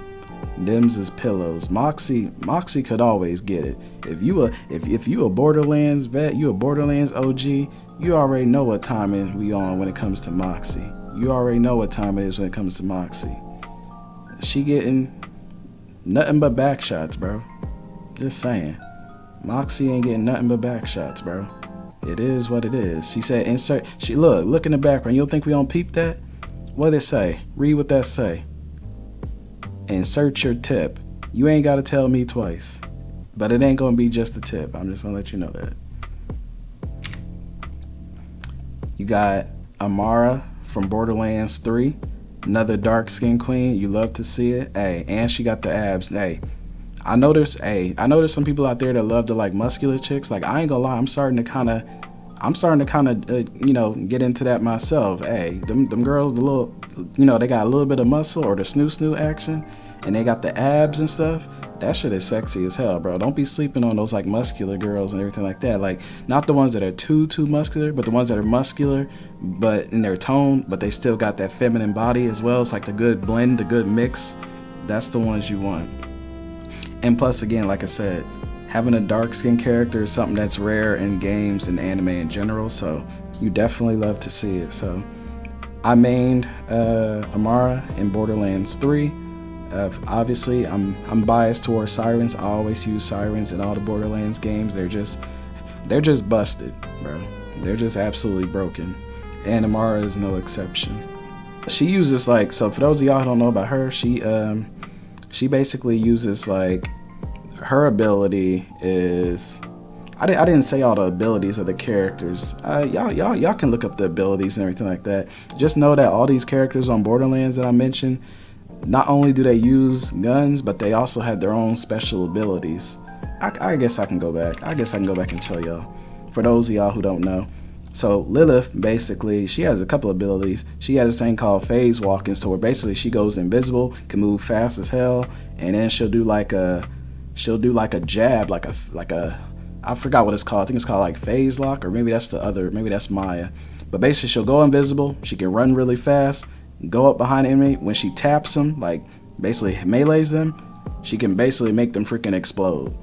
Them's is pillows. Moxie could always get it. If you a Borderlands vet, you a Borderlands OG, you already know what timing we on when it comes to Moxie. You already know what time it is when it comes to Moxie. She getting nothing but back shots, bro. Just saying. Moxie ain't getting nothing but back shots, bro. It is what it is. She said insert. She look in the background. You don't think we don't peep that? What it say? Read what that say. Insert your tip. You ain't gotta tell me twice. But it ain't gonna be just a tip. I'm just gonna let you know that. You got Amara from Borderlands 3. Another dark skin queen. You love to see it. Hey, and she got the abs. Hey, I know there's some people out there that love to like muscular chicks. Like, I ain't gonna lie, I'm starting to kind of you know, get into that myself. Hey, them girls, the little, you know, they got a little bit of muscle or the snoo action, and they got the abs and stuff. That shit is sexy as hell, bro. Don't be sleeping on those like muscular girls and everything like that. Like, not the ones that are too muscular, but the ones that are muscular but in their tone, but they still got that feminine body as well. It's like the good blend, the good mix. That's the ones you want. And plus, again, like I said, having a dark skin character is something that's rare in games and anime in general, so you definitely love to see it. So I mained Amara in Borderlands 3. Obviously, I'm biased towards sirens. I always use sirens in all the Borderlands games. They're just busted, bro. They're just absolutely broken, and Amara is no exception. She uses like, so for those of y'all who don't know about her, she basically uses like, her ability is, I didn't say all the abilities of the characters. Y'all can look up the abilities and everything like that. Just know that all these characters on Borderlands that I mentioned, not only do they use guns, but they also have their own special abilities. I guess I can go back. And show y'all. For those of y'all who don't know. So Lilith, basically, she has a couple abilities. She has this thing called phase walking, so where basically she goes invisible, can move fast as hell, and then she'll do like a jab, like a I forgot what it's called. I think it's called like phase lock, or maybe that's Maya. But basically she'll go invisible, she can run really fast, go up behind the enemy. When she taps them, like basically melees them, she can basically make them freaking explode.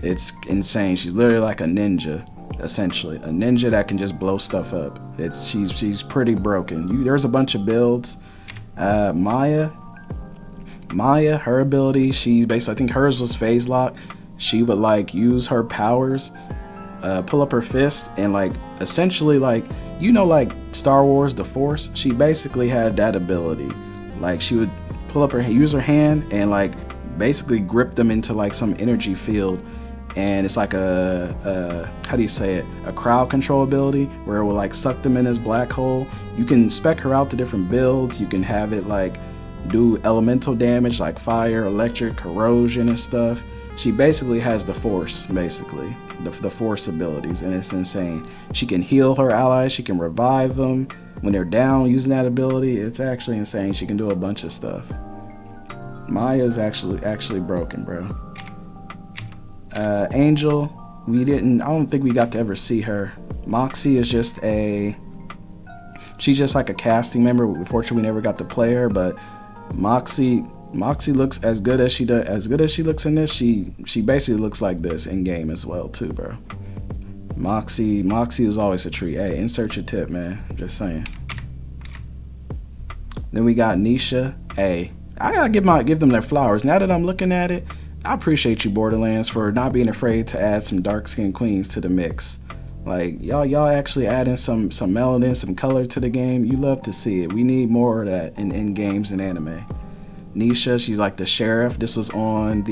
It's insane. She's literally like a ninja, essentially. A ninja that can just blow stuff up. She's pretty broken. There's a bunch of builds. Maya, her ability, she's basically, I think hers was phase lock. She would like use her powers, pull up her fist, and like essentially like, you know, like Star Wars The Force, she basically had that ability. Like, she would pull up use her hand and like basically grip them into like some energy field, and it's like a how do you say it, a crowd control ability where it will like suck them in this black hole. You can spec her out to different builds. You can have it like do elemental damage like fire, electric, corrosion and stuff. She basically has the force, basically the force abilities, and it's insane. She can heal her allies, she can revive them when they're down using that ability. It's actually insane. She can do a bunch of stuff. Maya's actually broken, bro. Angel, I don't think we got to ever see her. Moxie is she's just like a casting member. Unfortunately, we never got to play her, but Moxie looks as good as she looks in this. She basically looks like this in game as well too, bro. Moxie is always a treat. Hey, insert your tip, man. Just saying. Then we got Nisha. Hey, I gotta give them their flowers. Now that I'm looking at it, I appreciate you, Borderlands, for not being afraid to add some dark skinned queens to the mix. Like, y'all actually adding some melanin, some color to the game. You love to see it. We need more of that in games and anime. Nisha, she's like the sheriff. This was on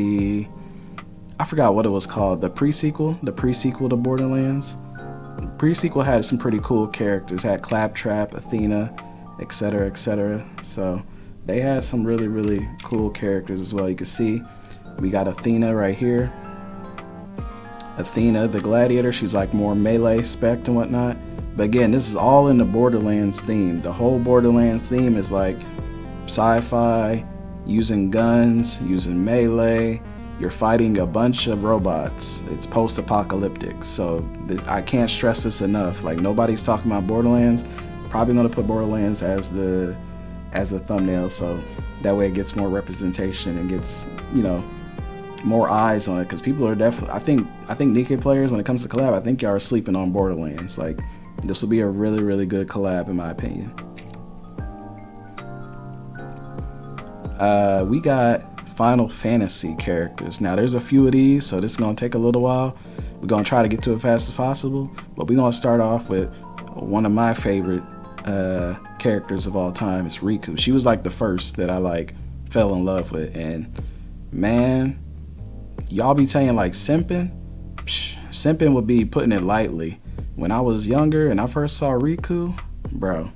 I forgot what it was called, the pre-sequel to Borderlands. The pre-sequel had some pretty cool characters. Had Claptrap, Athena, etc. So they had some really, really cool characters as well. You can see we got Athena right here. Athena, the gladiator, she's like more melee spec and whatnot. But again, this is all in the Borderlands theme. The whole Borderlands theme is like sci-fi, using guns, using melee, You're fighting a bunch of robots. It's post-apocalyptic. So I can't stress this enough. Like, nobody's talking about Borderlands. Probably gonna put Borderlands as the thumbnail, so that way it gets more representation and gets, you know, more eyes on it, because people are definitely, I think Nikke players, when it comes to collab, I think y'all are sleeping on Borderlands. Like, this will be a really, really good collab in my opinion. We got Final Fantasy characters. Now there's a few of these, so this is gonna take a little while. We're gonna try to get to it fast as possible, but we're gonna start off with one of my favorite characters of all time. Is Riku. She was like the first that I like fell in love with, and man, y'all be saying like simping. Simping would be putting it lightly. When I was younger and I first saw Riku, bro,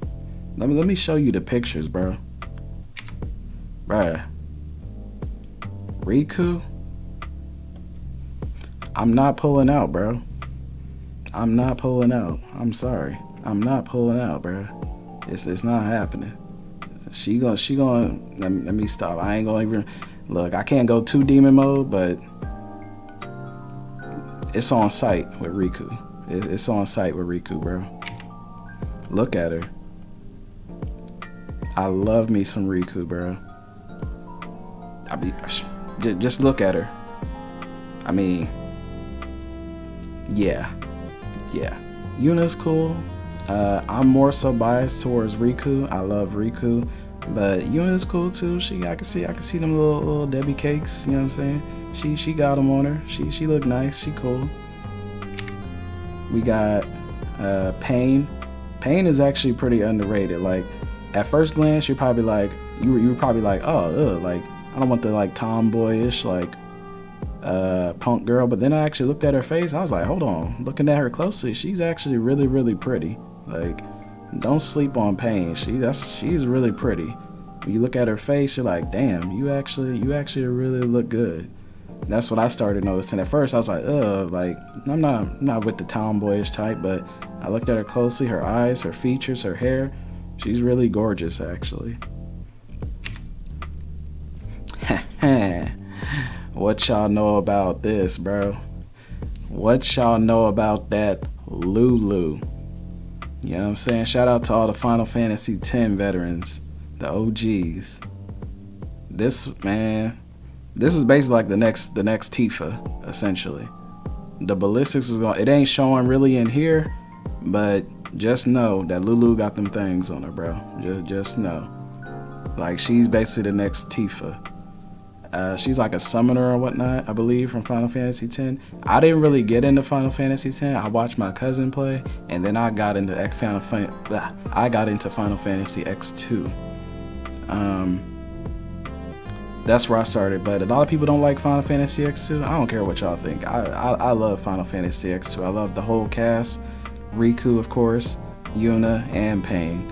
let me show you the pictures, bro. Bruh, Riku, I'm not pulling out, bro. I'm not pulling out. I'm sorry. I'm not pulling out, bro. It's not happening. She gonna let me stop. I ain't gonna even look. I can't go too demon mode, but it's on site with Riku. It's on site with Riku, bro. Look at her. I love me some Riku, bro. I mean, just look at her. I mean, yeah. Yuna's cool. I'm more so biased towards Riku. I love Riku, but Yuna's cool too. I can see them little Debbie cakes. You know what I'm saying? She got them on her. She look nice. She cool. We got Pain. Pain is actually pretty underrated. Like, at first glance, you're probably like, you were probably like, oh, like, I don't want the like tomboyish like punk girl. But then I actually looked at her face. I was like, hold on. Looking at her closely, she's actually really, really pretty. Like, don't sleep on Pain. She's really pretty. When you look at her face, you're like, damn, you actually really look good. That's what I started noticing. At first, I was like, like, I'm not with the tomboyish type, but I looked at her closely, her eyes, her features, her hair. She's really gorgeous, actually. What y'all know about this, bro? What y'all know about that Lulu? You know what I'm saying? Shout out to all the Final Fantasy X veterans, the OGs. This is basically like the next Tifa, essentially. The ballistics is going. It ain't showing really in here, but just know that Lulu got them things on her, bro. Just know, like, she's basically the next Tifa. She's like a summoner or whatnot, I believe, from Final Fantasy X. I didn't really get into Final Fantasy X. I watched my cousin play, and then I got into Final Fantasy X2. That's where I started, but a lot of people don't like Final Fantasy X2. I don't care what y'all think. I love Final Fantasy X2. I love the whole cast. Riku, of course, Yuna, and Pain.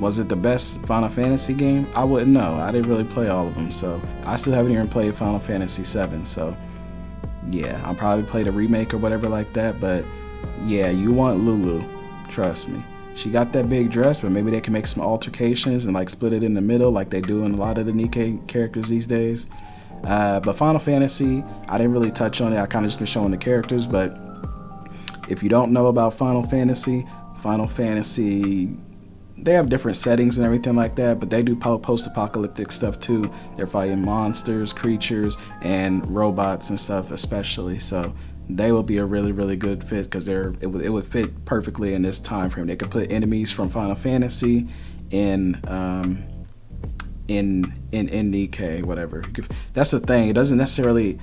Was it the best Final Fantasy game? I wouldn't know. I didn't really play all of them, so I still haven't even played Final Fantasy VII. So yeah, I'll probably play the remake or whatever like that. But yeah, you want Lulu, trust me. She got that big dress, but maybe they can make some altercations and like split it in the middle like they do in a lot of the Nikke characters these days. But Final Fantasy, I didn't really touch on it. I kind of just been showing the characters. But if you don't know about Final Fantasy, they have different settings and everything like that, but they do post-apocalyptic stuff too. They're fighting monsters, creatures, and robots and stuff especially. So they will be a really, really good fit because it would fit perfectly in this time frame. They could put enemies from Final Fantasy in Nikke, whatever. That's the thing. It doesn't necessarily,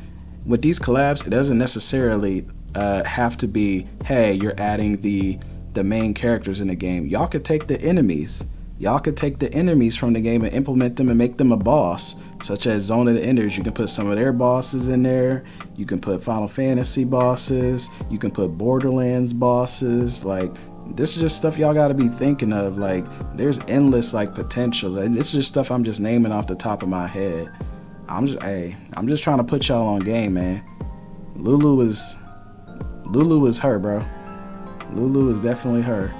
with these collabs, it doesn't necessarily have to be, hey, you're adding the main characters in the game. Y'all could take the enemies. Y'all could take the enemies from the game and implement them and make them a boss, such as Zone of the Enders. You can put some of their bosses in there. You can put Final Fantasy bosses. You can put Borderlands bosses. Like, this is just stuff y'all got to be thinking of. Like, there's endless like potential. And it's just stuff I'm just naming off the top of my head. I'm just trying to put y'all on game, man. Lulu is her, bro. Lulu is definitely her.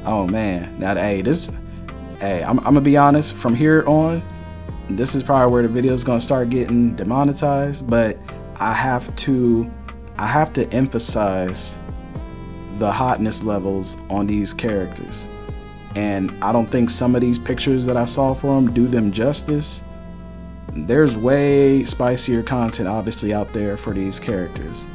Oh man, now I'm gonna be honest. From here on, this is probably where the video is gonna start getting demonetized, but I have to emphasize the hotness levels on these characters. And I don't think some of these pictures that I saw for them do them justice. There's way spicier content obviously out there for these characters.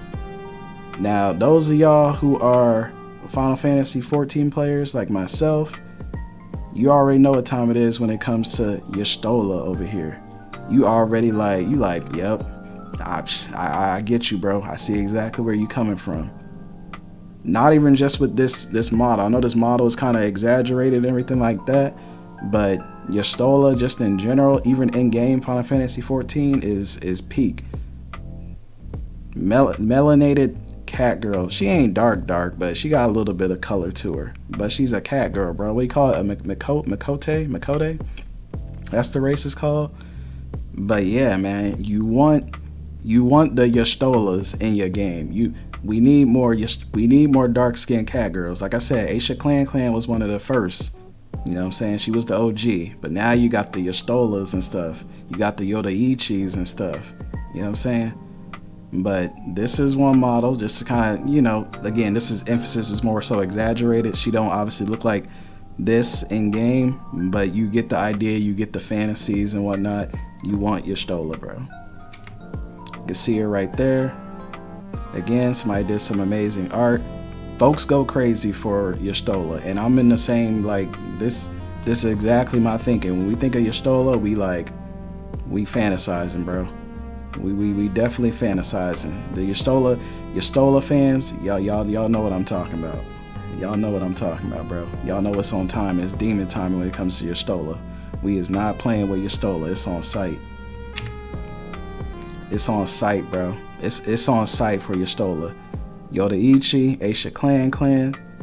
Now, those of y'all who are Final Fantasy 14 players like myself, you already know what time it is when it comes to Y'shtola over here. You already yep, I get you, bro. I see exactly where you coming from. Not even just with this model. I know this model is kind of exaggerated and everything like that, but Y'shtola just in general, even in game Final Fantasy 14 is peak. Melanated cat girl. She ain't dark, but she got a little bit of color to her. But she's a cat girl, bro. What do you call it? A Makote? That's the race is called. But yeah, man, you want the Y'shtolas in your game. We need more dark skinned cat girls. Like I said, Aisha Clan was one of the first. You know what I'm saying? She was the OG. But now you got the Y'shtolas and stuff. You got the Yodaichis and stuff. You know what I'm saying? But this is one model, just to kind of, you know, again, emphasis is more so exaggerated. She don't obviously look like this in game, but you get the idea, you get the fantasies and whatnot. You want Y'shtola, bro. You can see her right there. Again, somebody did some amazing art. Folks go crazy for Y'shtola, and I'm in the same, like, this is exactly my thinking. When we think of Y'shtola, we fantasizing, bro. We definitely fantasizing. The Y'shtola fans, y'all know what I'm talking about. Y'all know what I'm talking about, bro. Y'all know what's on time. It's demon time when it comes to Y'shtola. We is not playing with Y'shtola. It's on site. It's on site, bro. It's on site for Y'shtola. Yodaichi, Aisha Clan,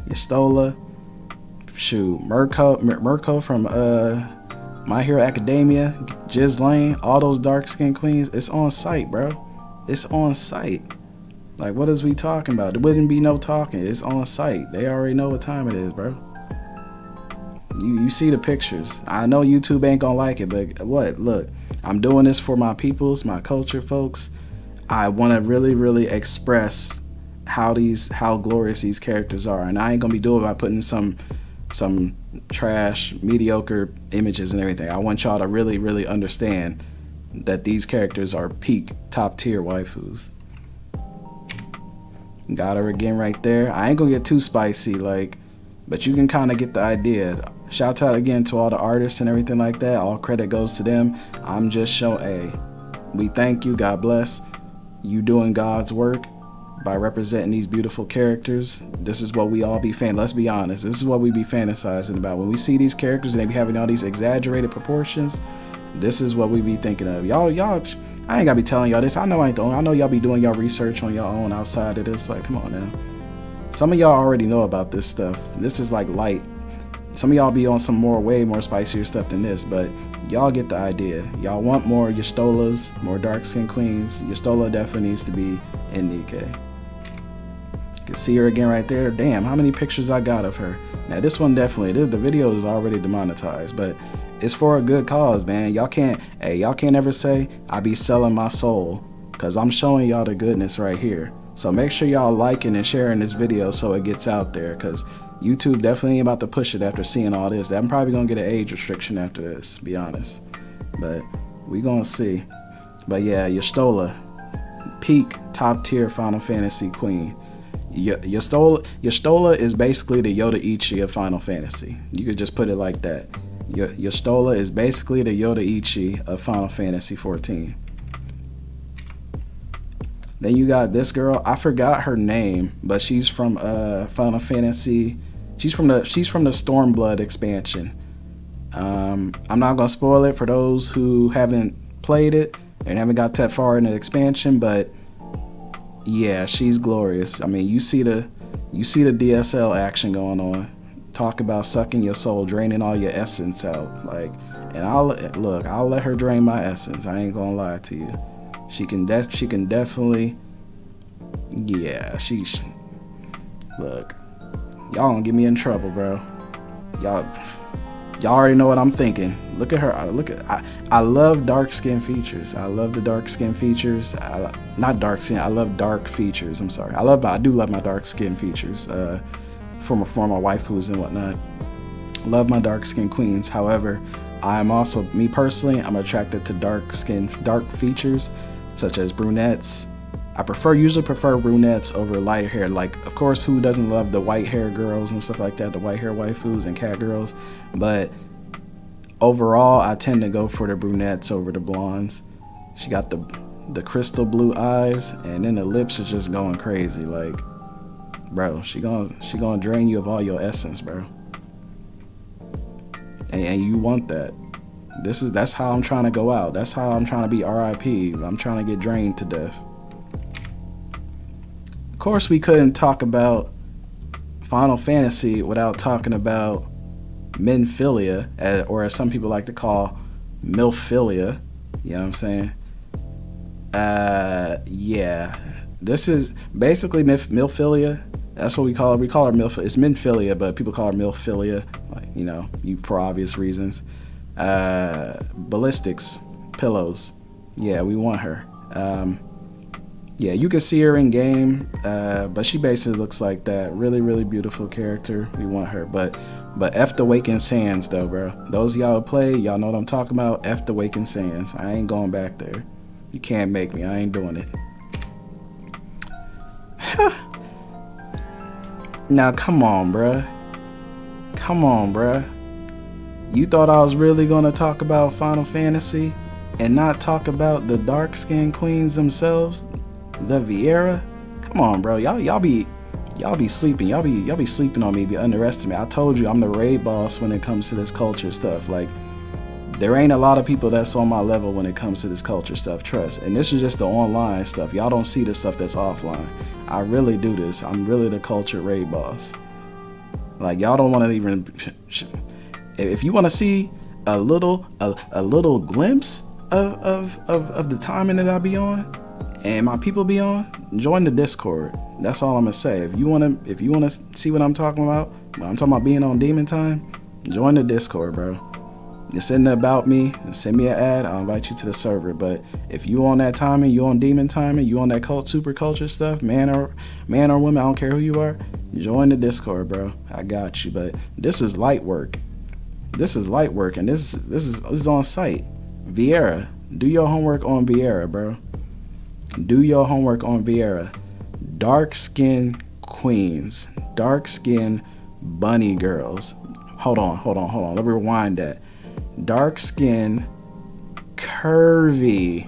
Y'shtola. Shoot, Mirko from My Hero Academia, Jiz Lane, all those dark skinned queens. It's on site, bro. It's on site. Like, what is we talking about? There wouldn't be no talking. It's on site. They already know what time it is, bro. You see the pictures. I know YouTube ain't gonna like it, but what? Look, I'm doing this for my peoples, my culture, folks. I want to really express how glorious these characters are, and I ain't gonna be doing it by putting some trash, mediocre images and everything. I want y'all to really understand that these characters are peak, top tier waifus. Got her again right there. I ain't gonna get too spicy, but you can kind of get the idea. Shout out again to all the artists and everything like that. All credit goes to them. I'm just showing, we thank you. God bless you doing God's work by representing these beautiful characters. This is what we all be let's be honest, this is what we be fantasizing about. When we see these characters and they be having all these exaggerated proportions, this is what we be thinking of. Y'all, I ain't gotta be telling y'all this. I know y'all be doing y'all research on your own outside of this. Like, come on now. Some of y'all already know about this stuff. This is like light. Some of y'all be on some way more spicier stuff than this, but y'all get the idea. Y'all want more Y'shtolas, more dark skin queens. Y'shtola definitely needs to be in Nikke. You can see her again right there. Damn, how many pictures I got of her. Now this one definitely, the video is already demonetized, but it's for a good cause, man. Y'all can't ever say I be selling my soul, because I'm showing y'all the goodness right here. So make sure y'all liking and sharing this video so it gets out there, because YouTube definitely ain't about to push it after seeing all this. I'm probably gonna get an age restriction after this, be honest. But we gonna see. But yeah, Y'shtola, peak top tier Final Fantasy queen. Y'shtola is basically the Yodaichi of Final Fantasy. You could just put it like that. Y'shtola is basically the Yodaichi of Final Fantasy 14. Then you got this girl. I forgot her name, but she's from Final Fantasy. She's from the Stormblood expansion. I'm not gonna spoil it for those who haven't played it and haven't got that far in the expansion, but yeah, she's glorious. I mean, you see the DSL action going on. Talk about sucking your soul, draining all your essence out. And I'll let her drain my essence. I ain't gonna lie to you. She can definitely, yeah, look, y'all gonna get me in trouble, bro. Y'all, Y'all already know what I'm thinking. Look at her. I love dark skin features. I love the dark skin features. Not dark skin. I love dark features. I'm sorry. I do love my dark skin features. For my waifus and whatnot. Love my dark skin queens. However, I'm also, me personally, I'm attracted to dark features such as brunettes. I usually prefer brunettes over light hair. Like, of course, who doesn't love the white hair girls and stuff like that, the white hair waifus and cat girls? But overall, I tend to go for the brunettes over the blondes. She got the crystal blue eyes, and then the lips are just going crazy. Like, bro, she gonna drain you of all your essence, bro. And you want that. That's how I'm trying to go out. That's how I'm trying to be RIP. I'm trying to get drained to death. Of course, we couldn't talk about Final Fantasy without talking about menphilia, or as some people like to call milphilia. You know what I'm saying? Yeah. This is basically milphilia. That's what we call it. We call her milphilia. It's menphilia, but people call her milphilia, like, you know, for obvious reasons. Ballistics, pillows. Yeah, we want her. Yeah, you can see her in game, but she basically looks like that. Really, really beautiful character. We want her, but F the Waking Sands though, bro. Those of y'all who play, y'all know what I'm talking about. F the Waking Sands. I ain't going back there. You can't make me. I ain't doing it. Now, come on, bruh. Come on, bruh. You thought I was really gonna talk about Final Fantasy and not talk about the dark-skinned queens themselves? The Vieira? Come on, bro. Y'all be sleeping. Y'all be sleeping on me. Be underestimating. I told you I'm the raid boss when it comes to this culture stuff. Like, there ain't a lot of people that's on my level when it comes to this culture stuff. Trust. And this is just the online stuff. Y'all don't see the stuff that's offline. I really do this. I'm really the culture raid boss. Like, y'all don't want to even. If you want to see a little glimpse of the timing that I be on and my people be on, join the Discord. That's all I'm gonna say. If you wanna see what I'm talking about, when I'm talking about being on Demon Time, join the Discord, bro. Just send about me, send me an ad, I'll invite you to the server. But if you on that timing, you on Demon Timing, you on that super culture stuff, man or woman, I don't care who you are, join the Discord, bro. I got you. But this is light work. This is light work, and this is on site. Vieira, do your homework on Vieira, bro. Do your homework on Vieira. Dark skin queens, dark skin bunny girls. Hold on. Let me rewind that. Dark skin, curvy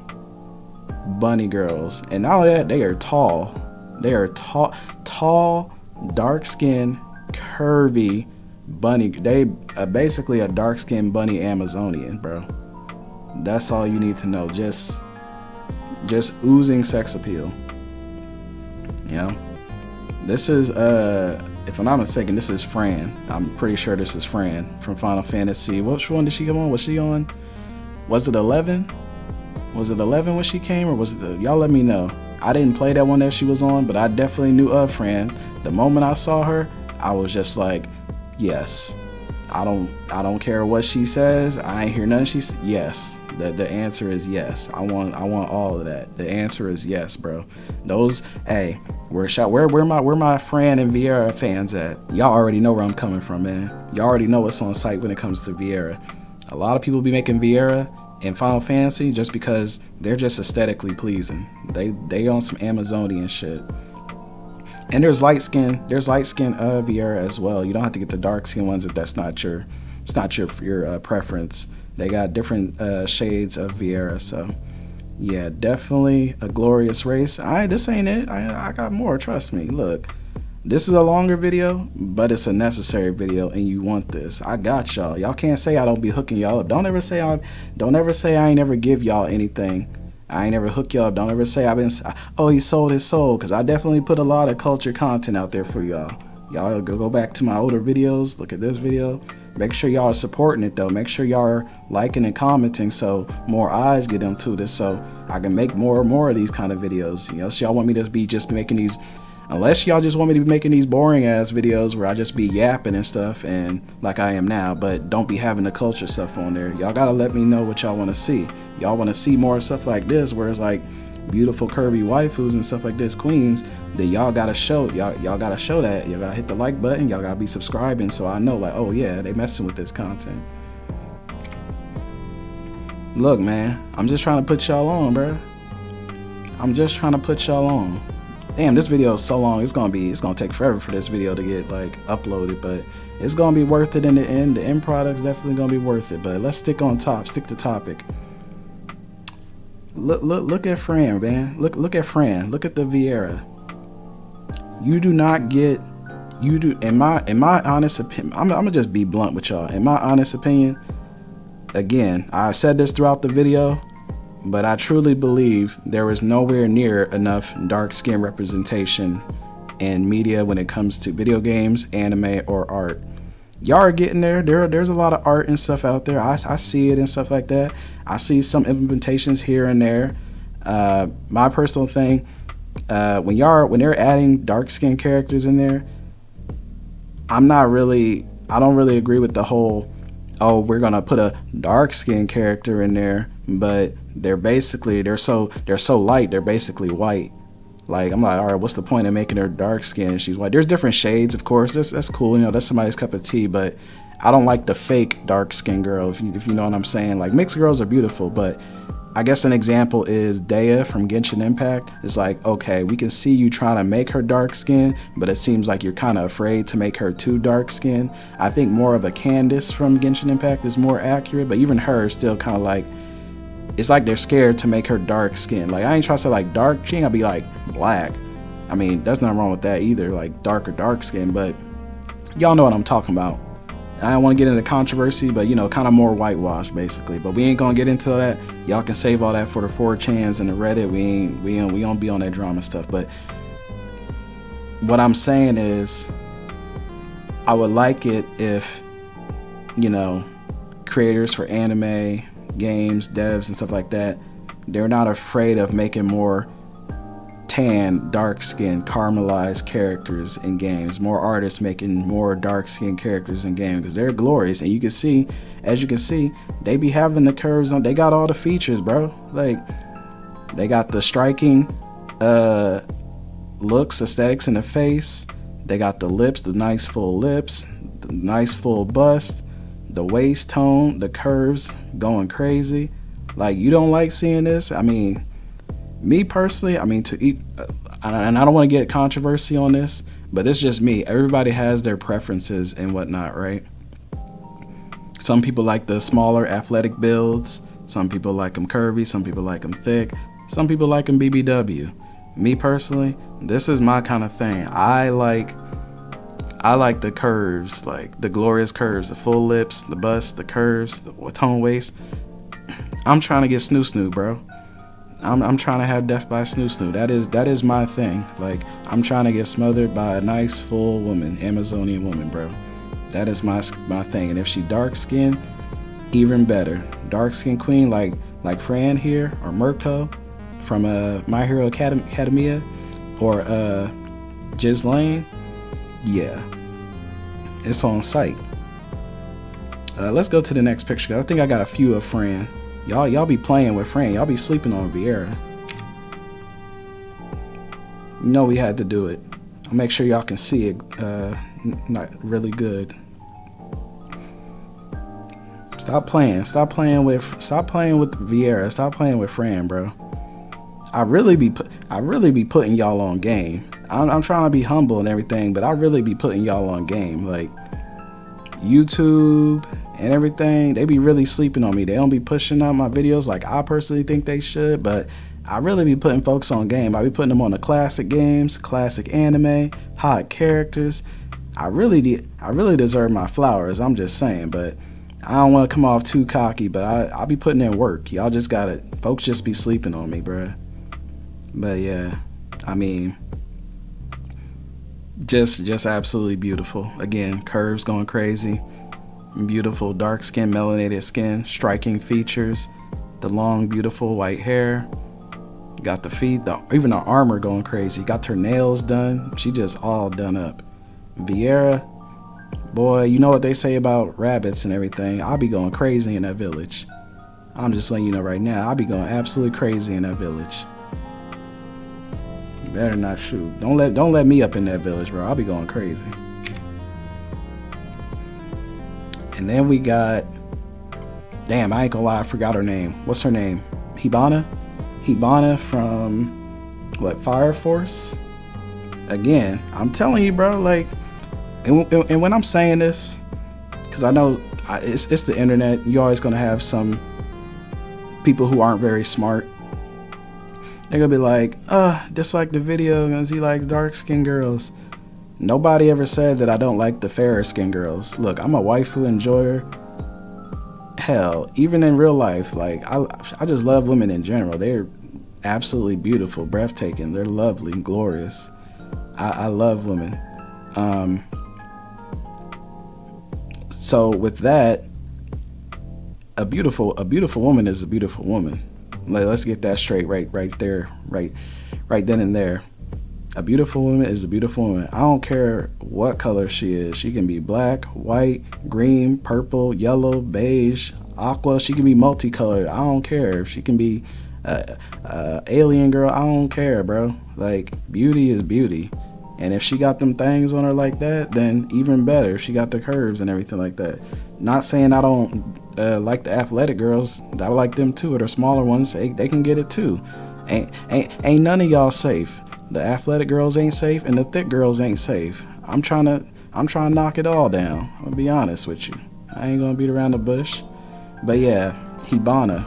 bunny girls, and not only that, they are tall. They are tall, dark skin, curvy bunny. They basically a dark skin bunny Amazonian, bro. That's all you need to know. Just oozing sex appeal. You know, this is if I'm not mistaken, this is Fran. I'm pretty sure this is Fran from Final Fantasy. Which one did she come on? Was she on? Was it 11? Was it 11 when she came, or was it y'all let me know. I didn't play that one that she was on, but I definitely knew of Fran. The moment I saw her, I was just like, yes. I don't care what she says. I ain't hear nothing she says. Yes. The answer is yes. I want all of that. The answer is yes, bro. Those, hey, where my Fran and Vieira fans at? Y'all already know where I'm coming from, man. Y'all already know what's on site when it comes to Vieira. A lot of people be making Vieira in Final Fantasy just because they're just aesthetically pleasing. They on some Amazonian shit. And there's light skin Vieira as well. You don't have to get the dark skin ones if that's not your preference. They got different shades of Vieira. So yeah, definitely a glorious race. This ain't it. I got more. Trust me. Look, this is a longer video, but it's a necessary video, and you want this. I got y'all. Y'all can't say I don't be hooking y'all up. Don't ever say I ain't never give y'all anything. I ain't never hook y'all up. Don't ever say he sold his soul, because I definitely put a lot of culture content out there for y'all. Y'all go back to my older videos, look at this video. Make sure y'all are supporting it though. Make sure y'all are liking and commenting so more eyes get into this, so I can make more of these kind of videos. You know, so y'all want me to be just making these unless y'all just want me to be making these boring ass videos where I just be yapping and stuff, and like I am now, but don't be having the culture stuff on there. Y'all gotta let me know what y'all want to see. Y'all want to see more stuff like this, where it's like beautiful curvy waifus and stuff like this, queens, then y'all gotta show y'all gotta show that. Y'all gotta hit the like button, y'all gotta be subscribing, so I know, like, oh yeah, they messing with this content. Look, man, I'm just trying to put y'all on, bro. I'm just trying to put y'all on. Damn, this video is so long. It's gonna take forever for this video to get like uploaded, but it's gonna be worth it in the end. The end product's definitely gonna be worth it. But let's stick to topic. Look at Fran, man. Look at Fran. Look at the Vieira. You do not get. You do. In my honest opinion, I'm gonna just be blunt with y'all. In my honest opinion, again, I said this throughout the video, but I truly believe there is nowhere near enough dark skin representation in media when it comes to video games, anime, or art. Y'all are getting there. There's a lot of art and stuff out there. I see it and stuff like that. I see some implementations here and there. My personal thing, when they're adding dark skin characters in there, I don't really agree with the whole, oh, we're gonna put a dark skin character in there, but they're so light, they're basically white. Like, I'm like, all right, what's the point of making her dark skin and she's white? There's different shades, of course. That's cool, you know, that's somebody's cup of tea, but I don't like the fake dark skin girl, if you know what I'm saying. Like, mixed girls are beautiful, but I guess an example is Daya from Genshin Impact. It's like, okay, we can see you trying to make her dark skin, but it seems like you're kind of afraid to make her too dark skin. I think more of a Candace from Genshin Impact is more accurate, but even her is still kind of like, it's like they're scared to make her dark skin. Like, I ain't trying to say like dark, she ain't gonna be like black. I mean, there's nothing wrong with that either, like dark or dark skin, but y'all know what I'm talking about. I don't want to get into controversy, but you know, kind of more whitewash basically. But we ain't gonna get into that. Y'all can save all that for the 4chans and the Reddit. We don't be on that drama stuff. But what I'm saying is, I would like it if, you know, creators for anime, games, devs, and stuff like that, they're not afraid of making more tan, dark skin, caramelized characters in games. More artists making more dark skin characters in games, because they're glorious. And you can see, as you can see, they be having the curves on. They got all the features, bro. Like, they got the striking looks, aesthetics in the face. They got the lips, the nice full lips, the nice full bust, the waist tone, the curves going crazy. Like, you don't like seeing this? I mean, me personally, I mean, to eat, and I don't want to get controversy on this, but it's just me. Everybody has their preferences and whatnot, right? Some people like the smaller athletic builds. Some people like them curvy. Some people like them thick. Some people like them BBW. Me personally, this is my kind of thing. I like the curves, like the glorious curves, the full lips, the bust, the curves, the tone waist. I'm trying to get snoo, bro. I'm trying to have death by snoo. That is my thing. Like, I'm trying to get smothered by a nice full woman, Amazonian woman, bro. That is my thing. And if she dark skinned, even better. Dark skin queen like Fran here, or Mirko from My Hero Academia, or Ghislaine. Yeah, it's on site. Let's go to the next picture. I think I got a few of Fran. Y'all be playing with Fran. Y'all be sleeping on Vieira. You know we had to do it. I'll make sure y'all can see it. Not really good. Stop playing with Vieira. Stop playing with Fran, bro. I really be putting y'all on game. I'm trying to be humble and everything, but I really be putting y'all on game. Like, YouTube and everything, they be really sleeping on me. They don't be pushing out my videos like I personally think they should, but I really be putting folks on game. I be putting them on the classic games, classic anime, hot characters. I really deserve my flowers. I'm just saying, but I don't want to come off too cocky, but I be putting in work. Y'all just gotta, folks just be sleeping on me, bruh. But yeah, I mean, just absolutely beautiful. Again, curves going crazy. Beautiful dark skin, melanated skin, striking features, the long beautiful white hair. Got the feet, even the armor going crazy. Got her nails done. She just all done up. Vieira, boy, you know what they say about rabbits and everything. I'll be going crazy in that village. I'm just letting you know right now. I'll be going absolutely crazy in that village. You better not shoot. Don't let me up in that village, bro. I'll be going crazy. And then we got, damn, I ain't gonna lie, I forgot her name. What's her name? Hibana? Hibana from, what, Fire Force? Again, I'm telling you, bro, like, and when I'm saying this, because I know it's the internet, you're always gonna have some people who aren't very smart. They're gonna be like, just like the video, because he likes dark-skinned girls. Nobody ever said that I don't like the fairer-skinned girls. Look, I'm a waifu enjoyer. Hell, even in real life, like, I just love women in general. They're absolutely beautiful, breathtaking. They're lovely, glorious. I love women. So with that, a beautiful woman is a beautiful woman. Let's get that straight right there, right then and there. A beautiful woman is a beautiful woman. I don't care what color she is. She can be black, white, green, purple, yellow, beige, aqua. She can be multicolored. I don't care. If she can be alien girl, I don't care, bro. Like, beauty is beauty. And if she got them things on her like that, then even better. If she got the curves and everything like that. Not saying I don't like the athletic girls. I like them too. Or the smaller ones, they can get it too. Ain't none of y'all safe. The athletic girls ain't safe, and the thick girls ain't safe. I'm trying to knock it all down. I'm gonna be honest with you. I ain't gonna beat around the bush. But yeah, Hibana,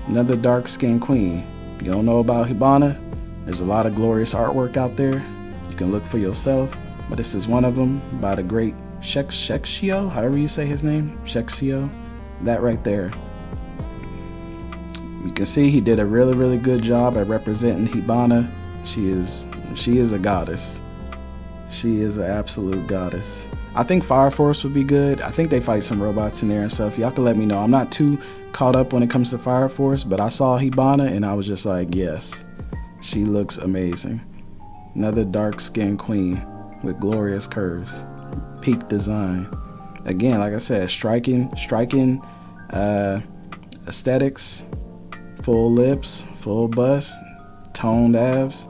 another dark-skinned queen. You don't know about Hibana? There's a lot of glorious artwork out there. You can look for yourself. But this is one of them by the great Shekshio, however you say his name, Shekshio. That right there. You can see he did a really, really good job at representing Hibana. She is a goddess. She is an absolute goddess. I think Fire Force would be good. I think they fight some robots in there and stuff. Y'all can let me know. I'm not too caught up when it comes to Fire Force, but I saw Hibana and I was just like, yes, she looks amazing. Another dark-skinned queen with glorious curves. Peak design. Again, like I said, striking aesthetics, full lips, full bust, toned abs,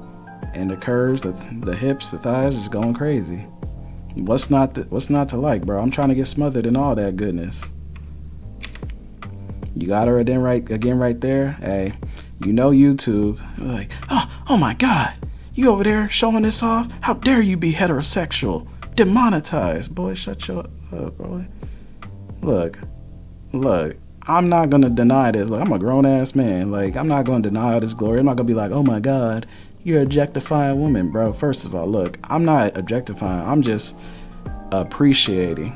and the curves, the hips, the thighs, just going crazy. What's not to like, bro? I'm trying to get smothered in all that goodness. You got her again right there. Hey, you know YouTube. Like, oh my God, you over there showing this off? How dare you be heterosexual? Demonetized. Boy, shut your up, boy. Look. I'm not gonna deny this. Look, I'm a grown ass man. Like, I'm not gonna deny all this glory. I'm not gonna be like, oh my God, you're objectifying women, bro. First of all, look, I'm not objectifying. I'm just appreciating.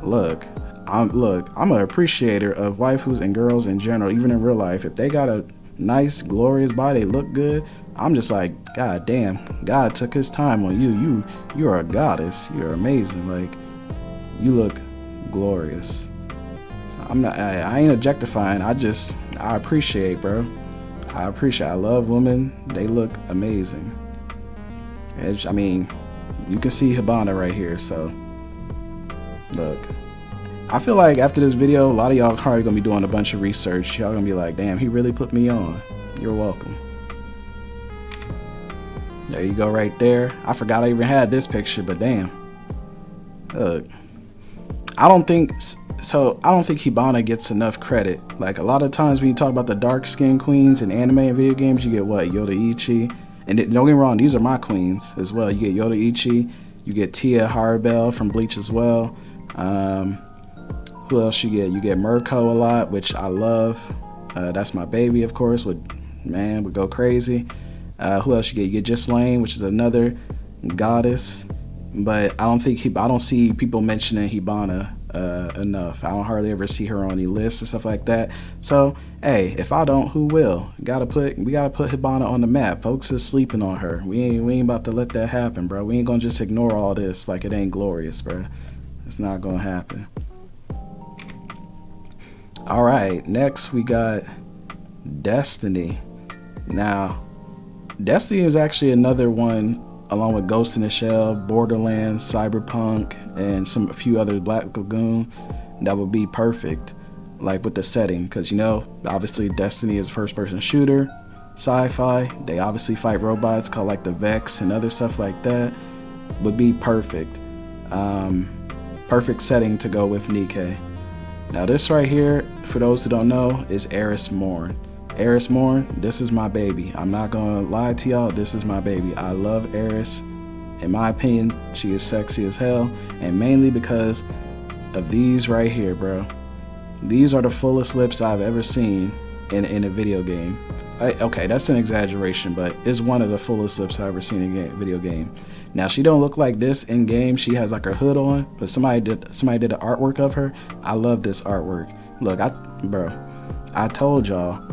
Look, I'm an appreciator of waifus and girls in general, even in real life. If they got a nice, glorious body, they look good, I'm just like, God damn, God took his time on you. You're a goddess. You're amazing. Like, you look glorious. I ain't objectifying. I appreciate, bro. I love women. They look amazing. I mean, you can see Hibana right here. So, look. I feel like after this video, a lot of y'all probably gonna be doing a bunch of research. Y'all gonna be like, damn, he really put me on. You're welcome. There you go right there. I forgot I even had this picture, but damn. Look. I don't think Hibana gets enough credit. Like, a lot of times when you talk about the dark-skinned queens in anime and video games, you get what? Yoda-Ichi. And don't get me wrong, these are my queens as well. You get Yoda-Ichi. You get Tia Harabelle from Bleach as well. Who else you get? You get Mirko a lot, which I love. That's my baby, of course. Would go crazy. Who else you get? You get Ghislaine, which is another goddess. But I don't see people mentioning Hibana enough. I don't hardly ever see her on any lists and stuff like that. So, hey, if I don't, who will? We gotta put Hibana on the map. Folks is sleeping on her. We ain't about to let that happen, bro. We ain't gonna just ignore all this like it ain't glorious, bro. It's not gonna happen. All right, next we got Destiny. Now, Destiny is actually another one, along with Ghost in the Shell, Borderlands, Cyberpunk, and a few other Black Lagoon, that would be perfect, like with the setting, because you know, obviously Destiny is a first-person shooter, sci-fi. They obviously fight robots called like the Vex and other stuff like that. Would be perfect. Perfect setting to go with Nikke. Now this right here, for those who don't know, is Eris Morn. Eris Morn, this is my baby. I'm not gonna lie to y'all, this is my baby. I love Eris. In my opinion, she is sexy as hell, and mainly because of these right here, bro. These are the fullest lips I've ever seen in a video game. Okay, that's an exaggeration, but it's one of the fullest lips I've ever seen in a video game. Now, she don't look like this in game. She has like her hood on, but somebody did the artwork of her. I love this artwork. Look, I told y'all,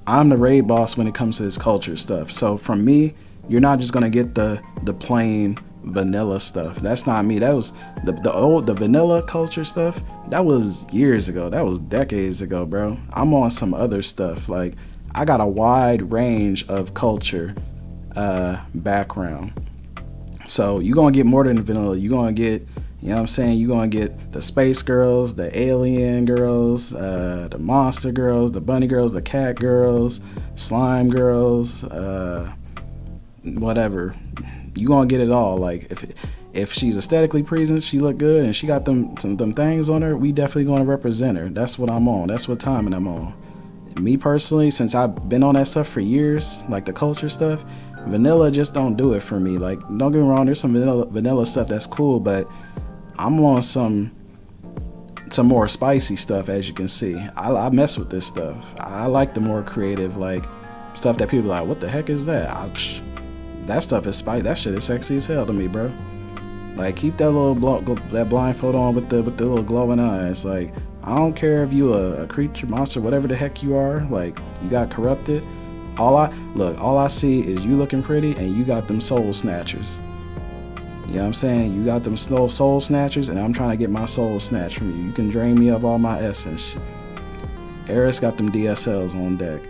I'm the raid boss when it comes to this culture stuff. So from me, you're not just gonna get the plain vanilla stuff. That's not me. That was the vanilla culture stuff. That was years ago. That was decades ago, bro. I'm on some other stuff. Like, I got a wide range of culture background. So you're gonna get more than vanilla. You're gonna get, you know what I'm saying, you're gonna get the space girls, the alien girls, the monster girls, the bunny girls, the cat girls, slime girls, whatever. You gonna get it all. Like, if she's aesthetically pleasing, she look good, and she got them things on her, we definitely gonna represent her. That's what I'm on. That's what timing I'm on. Me personally, since I've been on that stuff for years, like the culture stuff, vanilla just don't do it for me. Like, don't get me wrong, there's some vanilla stuff that's cool, but I'm on some more spicy stuff, as you can see. I mess with this stuff. I like the more creative, like, stuff that people are like, what the heck is that? That stuff is spicy. That shit is sexy as hell to me, bro. Like, keep that that blindfold on with the little glowing eyes. Like, I don't care if you a creature, monster, whatever the heck you are. Like, you got corrupted. All I see is you looking pretty, and you got them soul snatchers. You know what I'm saying? You got them soul snatchers, and I'm trying to get my soul snatched from you. You can drain me of all my essence. Eris got them DSLs on deck.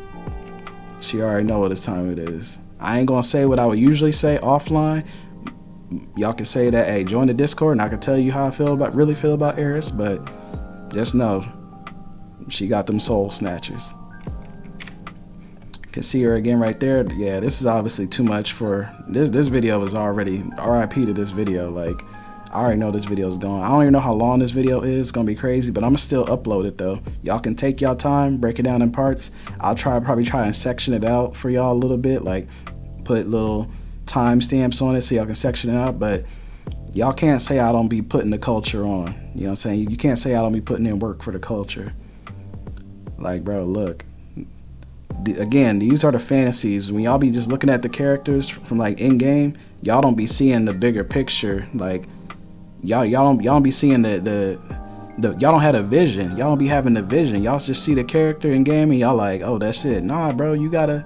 She already know what time it is. I ain't gonna say what I would usually say offline. Y'all can say that, hey, join the Discord, and I can tell you how I really feel about Eris, but just know she got them soul snatchers. Can see her again right there. Yeah, this is obviously too much for this video is already RIP to this video. Like, I already know this video is gone. I don't even know how long this video is. It's gonna be crazy, but I'm gonna still upload it though. Y'all can take y'all time, break it down in parts. I'll probably try and section it out for y'all a little bit, like put little timestamps on it so y'all can section it out. But y'all can't say I don't be putting the culture on. You know what I'm saying? You can't say I don't be putting in work for the culture. Like, bro, look. Again, these are the fantasies. When y'all be just looking at the characters from like in game, y'all don't be seeing the bigger picture. Like, y'all don't be seeing the y'all don't have a vision. Y'all don't be having the vision. Y'all just see the character in game and y'all like, oh, that's it. Nah, bro, you gotta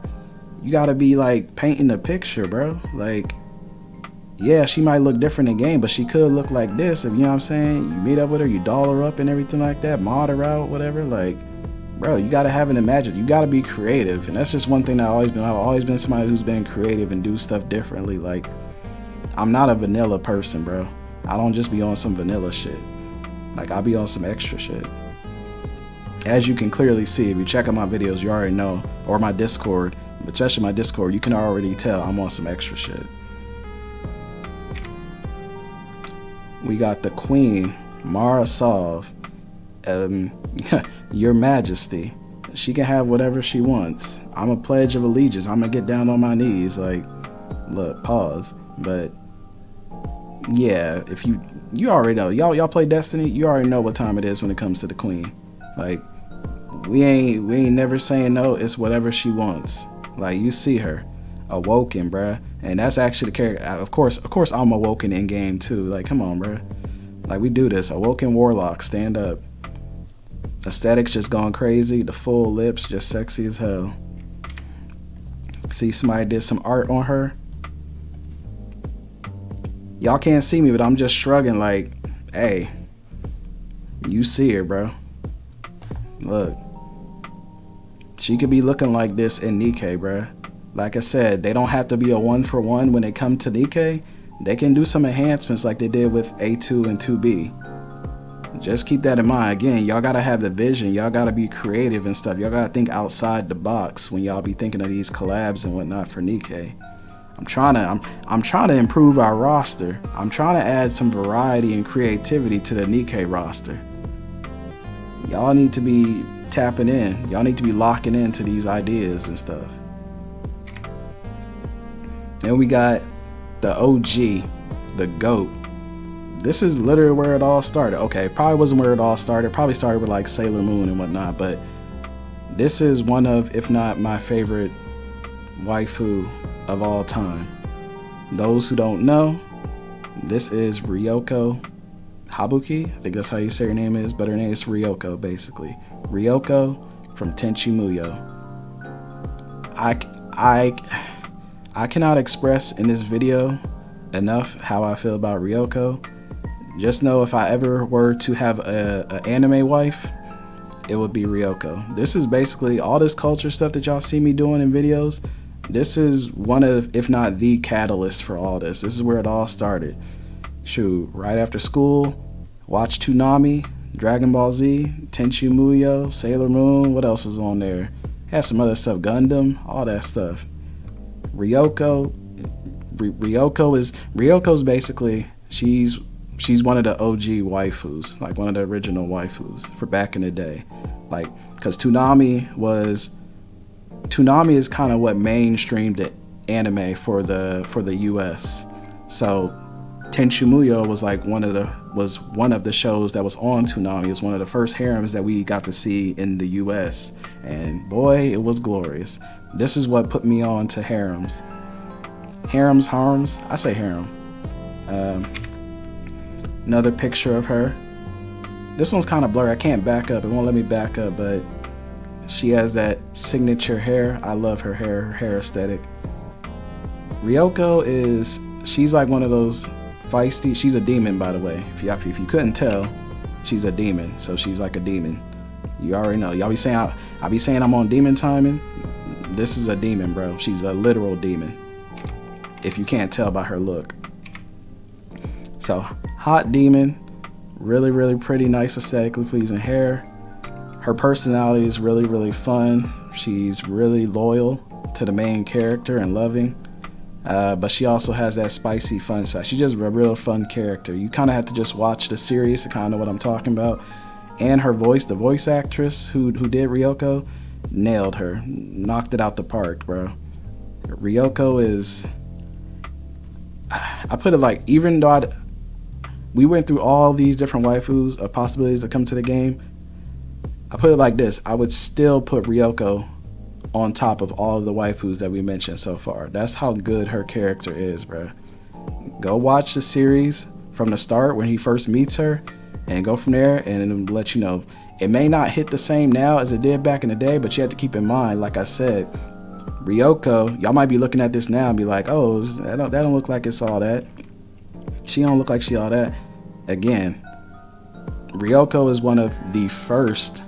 be like painting the picture, bro. Like, yeah, she might look different in game, but she could look like this. If you know what I'm saying, you meet up with her, you doll her up and everything like that, mod her out, whatever. Like, bro, you gotta have an imagine. You gotta be creative, and that's just one thing that I've always been somebody who's been creative and do stuff differently. Like, I'm not a vanilla person, bro. I don't just be on some vanilla shit. Like, I'll be on some extra shit. As you can clearly see, if you check out my videos, you already know, or my Discord, especially my Discord, you can already tell I'm on some extra shit. We got the Queen, Mara Sov. Your Majesty, she can have whatever she wants. I'm a pledge of allegiance. I'm gonna get down on my knees. Like, look, pause. But yeah, if you already know, y'all play Destiny, you already know what time it is when it comes to the Queen. Like, we ain't never saying no. It's whatever she wants. Like, you see her awoken, bruh, and that's actually the character. Of course I'm awoken in game too. Like, come on, bruh. Like, we do this. Awoken warlock, stand up. Aesthetics just going crazy. The full lips just sexy as hell. See, somebody did some art on her. Y'all can't see me, but I'm just shrugging like, hey, you see her, bro. Look, She could be looking like this in Nikke, bruh. Like I said, they don't have to be a 1-for-1 when it comes to Nikke. They can do some enhancements like they did with A2 and 2B. Just keep that in mind. Again, y'all gotta have the vision. Y'all gotta be creative and stuff. Y'all gotta think outside the box when y'all be thinking of these collabs and whatnot for Nikke. I'm trying to improve our roster. I'm trying to add some variety and creativity to the Nikke roster. Y'all need to be tapping in. Y'all need to be locking into these ideas and stuff. Then we got the OG, the GOAT. This is literally where it all started. Okay, probably wasn't where it all started. Probably started with like Sailor Moon and whatnot, but this is one of, if not my favorite waifu of all time. Those who don't know, this is Ryoko Habuki. I think that's how you say her name is, but her name is Ryoko, basically. Ryoko from Tenchi Muyo. I cannot express in this video enough how I feel about Ryoko. Just know if I ever were to have an anime wife, it would be Ryoko. This is basically all this culture stuff that y'all see me doing in videos. This is one of, if not the catalyst for all this. This is where it all started. Shoot, right after school, watch Toonami, Dragon Ball Z, Tenchi Muyo, Sailor Moon, what else is on there? Had some other stuff, Gundam, all that stuff. Ryoko's basically, she's one of the OG waifus, like one of the original waifus for back in the day. Like, cause Toonami is kind of what mainstreamed the anime for the US. So Tenchi Muyo was like one of the shows that was on Toonami. It was one of the first harems that we got to see in the US, and boy, it was glorious. This is what put me on to harems. Harems, I say harem. Another picture of her. This one's kind of blurry. I can't back up. It won't let me back up, but she has that signature hair. I love her hair aesthetic. Ryoko she's like one of those feisty. She's a demon, by the way. If you couldn't tell, she's a demon. So she's like a demon. You already know. Y'all be saying I be saying I'm on demon timing. This is a demon, bro. She's a literal demon. If you can't tell by her look. So hot demon, really, really pretty, nice, aesthetically pleasing hair. Her personality is really, really fun. She's really loyal to the main character and loving. But she also has that spicy fun side. She's just a real fun character. You kind of have to just watch the series to kind of know what I'm talking about. And her voice, the voice actress who did Ryoko, nailed her. Knocked it out the park, bro. Ryoko is... I put it like, even though we went through all these different waifus of possibilities that come to the game, I put it like this: I would still put Ryoko on top of all of the waifus that we mentioned so far. That's how good her character is, bro. Go watch the series from the start when he first meets her, and go from there, and it'll let you know. It may not hit the same now as it did back in the day, but you have to keep in mind, like I said, Ryoko, y'all might be looking at this now and be like, oh, that don't look like it's all that. She don't look like she all that. Again, Ryoko is one of the first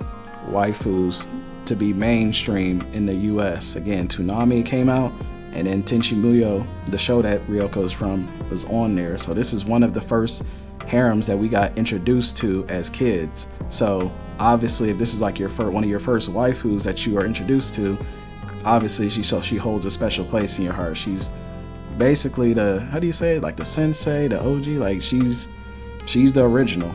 waifus to be mainstream in the US. Again, Toonami came out, and then Tenchi Muyo, the show that Ryoko is from, was on there. So this is one of the first harems that we got introduced to as kids. So obviously, if this is like one of your first waifus that you are introduced to, obviously she holds a special place in your heart. She's basically the, how do you say it, like the sensei, the OG. Like she's the original.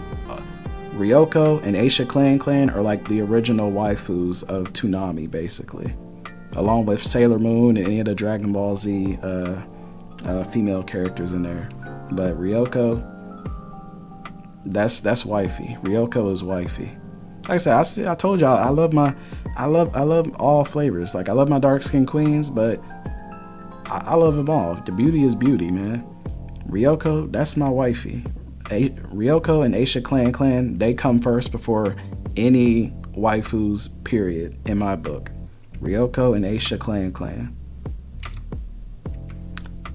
Ryoko and Aisha Clan are like the original waifus of Toonami, basically, along with Sailor Moon and any of the Dragon Ball Z female characters in there. But Ryoko, that's wifey. Ryoko is wifey. Like I said, I told y'all I love all flavors. Like I love my dark skinned queens, but I love them all. The beauty is beauty, man. Ryoko, that's my wifey. Ryoko and Aisha Clan, they come first before any waifus, period, in my book. Ryoko and Aisha Clan.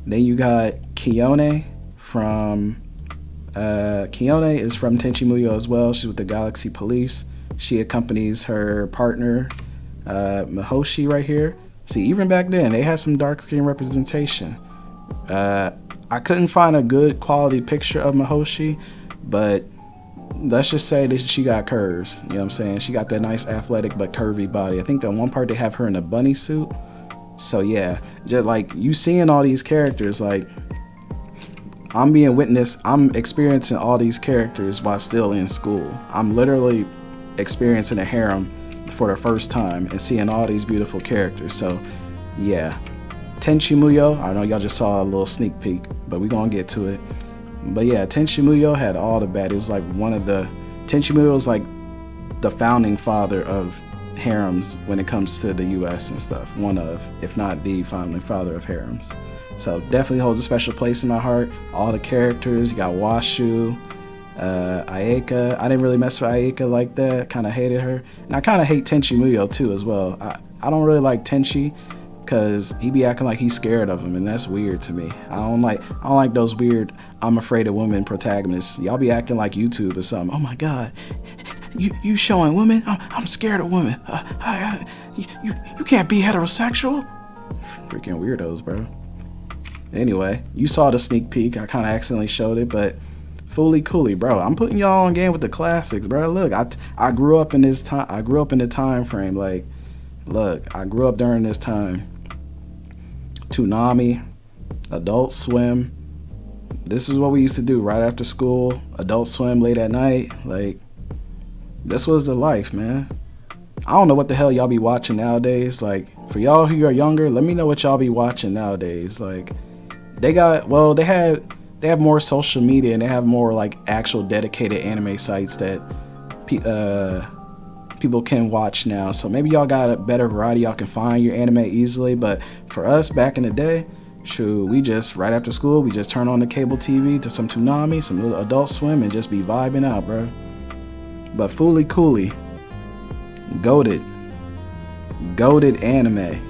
Then you got Kione from... Kione is from Tenchi Muyo as well. She's with the Galaxy Police. She accompanies her partner, Mihoshi right here. See, even back then, they had some dark skin representation. I couldn't find a good quality picture of Mihoshi, but let's just say that she got curves. You know what I'm saying? She got that nice athletic but curvy body. I think that one part they have her in a bunny suit. So yeah, just like you seeing all these characters, like I'm experiencing all these characters while still in school. I'm literally experiencing a harem for the first time and seeing all these beautiful characters. So yeah, Tenchi Muyo, I know y'all just saw a little sneak peek, but we're gonna get to it. But yeah, Tenchi Muyo had all the bad. It was like Tenchi Muyo was like the founding father of harems when it comes to the US and stuff. One of, if not the founding father of harems. So definitely holds a special place in my heart. All the characters, you got Washu, Ayeka. I didn't really mess with Ayeka like that. Kind of hated her. And I kind of hate Tenchi Muyo too as well. I don't really like Tenchi because he be acting like he's scared of him, and that's weird to me. I don't like those weird I'm afraid of women protagonists. Y'all be acting like YouTube or something. Oh my God, you showing women? I'm scared of women. You can't be heterosexual. Freaking weirdos, bro. Anyway, you saw the sneak peek. I kind of accidentally showed it, but Fooly Cooly, bro. I'm putting y'all on game with the classics, bro. Look, I grew up in this time. I grew up in the time frame. Like, look, I grew up during this time. Toonami, Adult Swim. This is what we used to do right after school. Adult Swim late at night. Like, this was the life, man. I don't know what the hell y'all be watching nowadays. Like, for y'all who are younger, let me know what y'all be watching nowadays. Like, they have more social media, and they have more like actual dedicated anime sites that people can watch now. So maybe y'all got a better variety. Y'all can find your anime easily. But for us back in the day, shoot, we just right after school, we just turn on the cable TV to some Toonami, some little Adult Swim, and just be vibing out, bro. But Fooly Cooly, goated anime.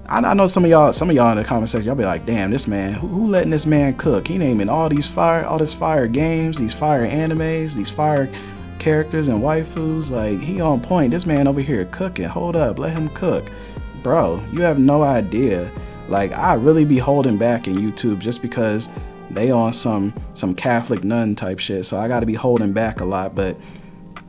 I know some of y'all in the comment section, y'all be like, damn, this man, who letting this man cook? He naming all this fire games, these fire animes, these fire characters and waifus. Like, he on point. This man over here cooking. Hold up, let him cook. Bro, you have no idea. Like, I really be holding back in YouTube just because they on some Catholic nun type shit. So I gotta be holding back a lot, but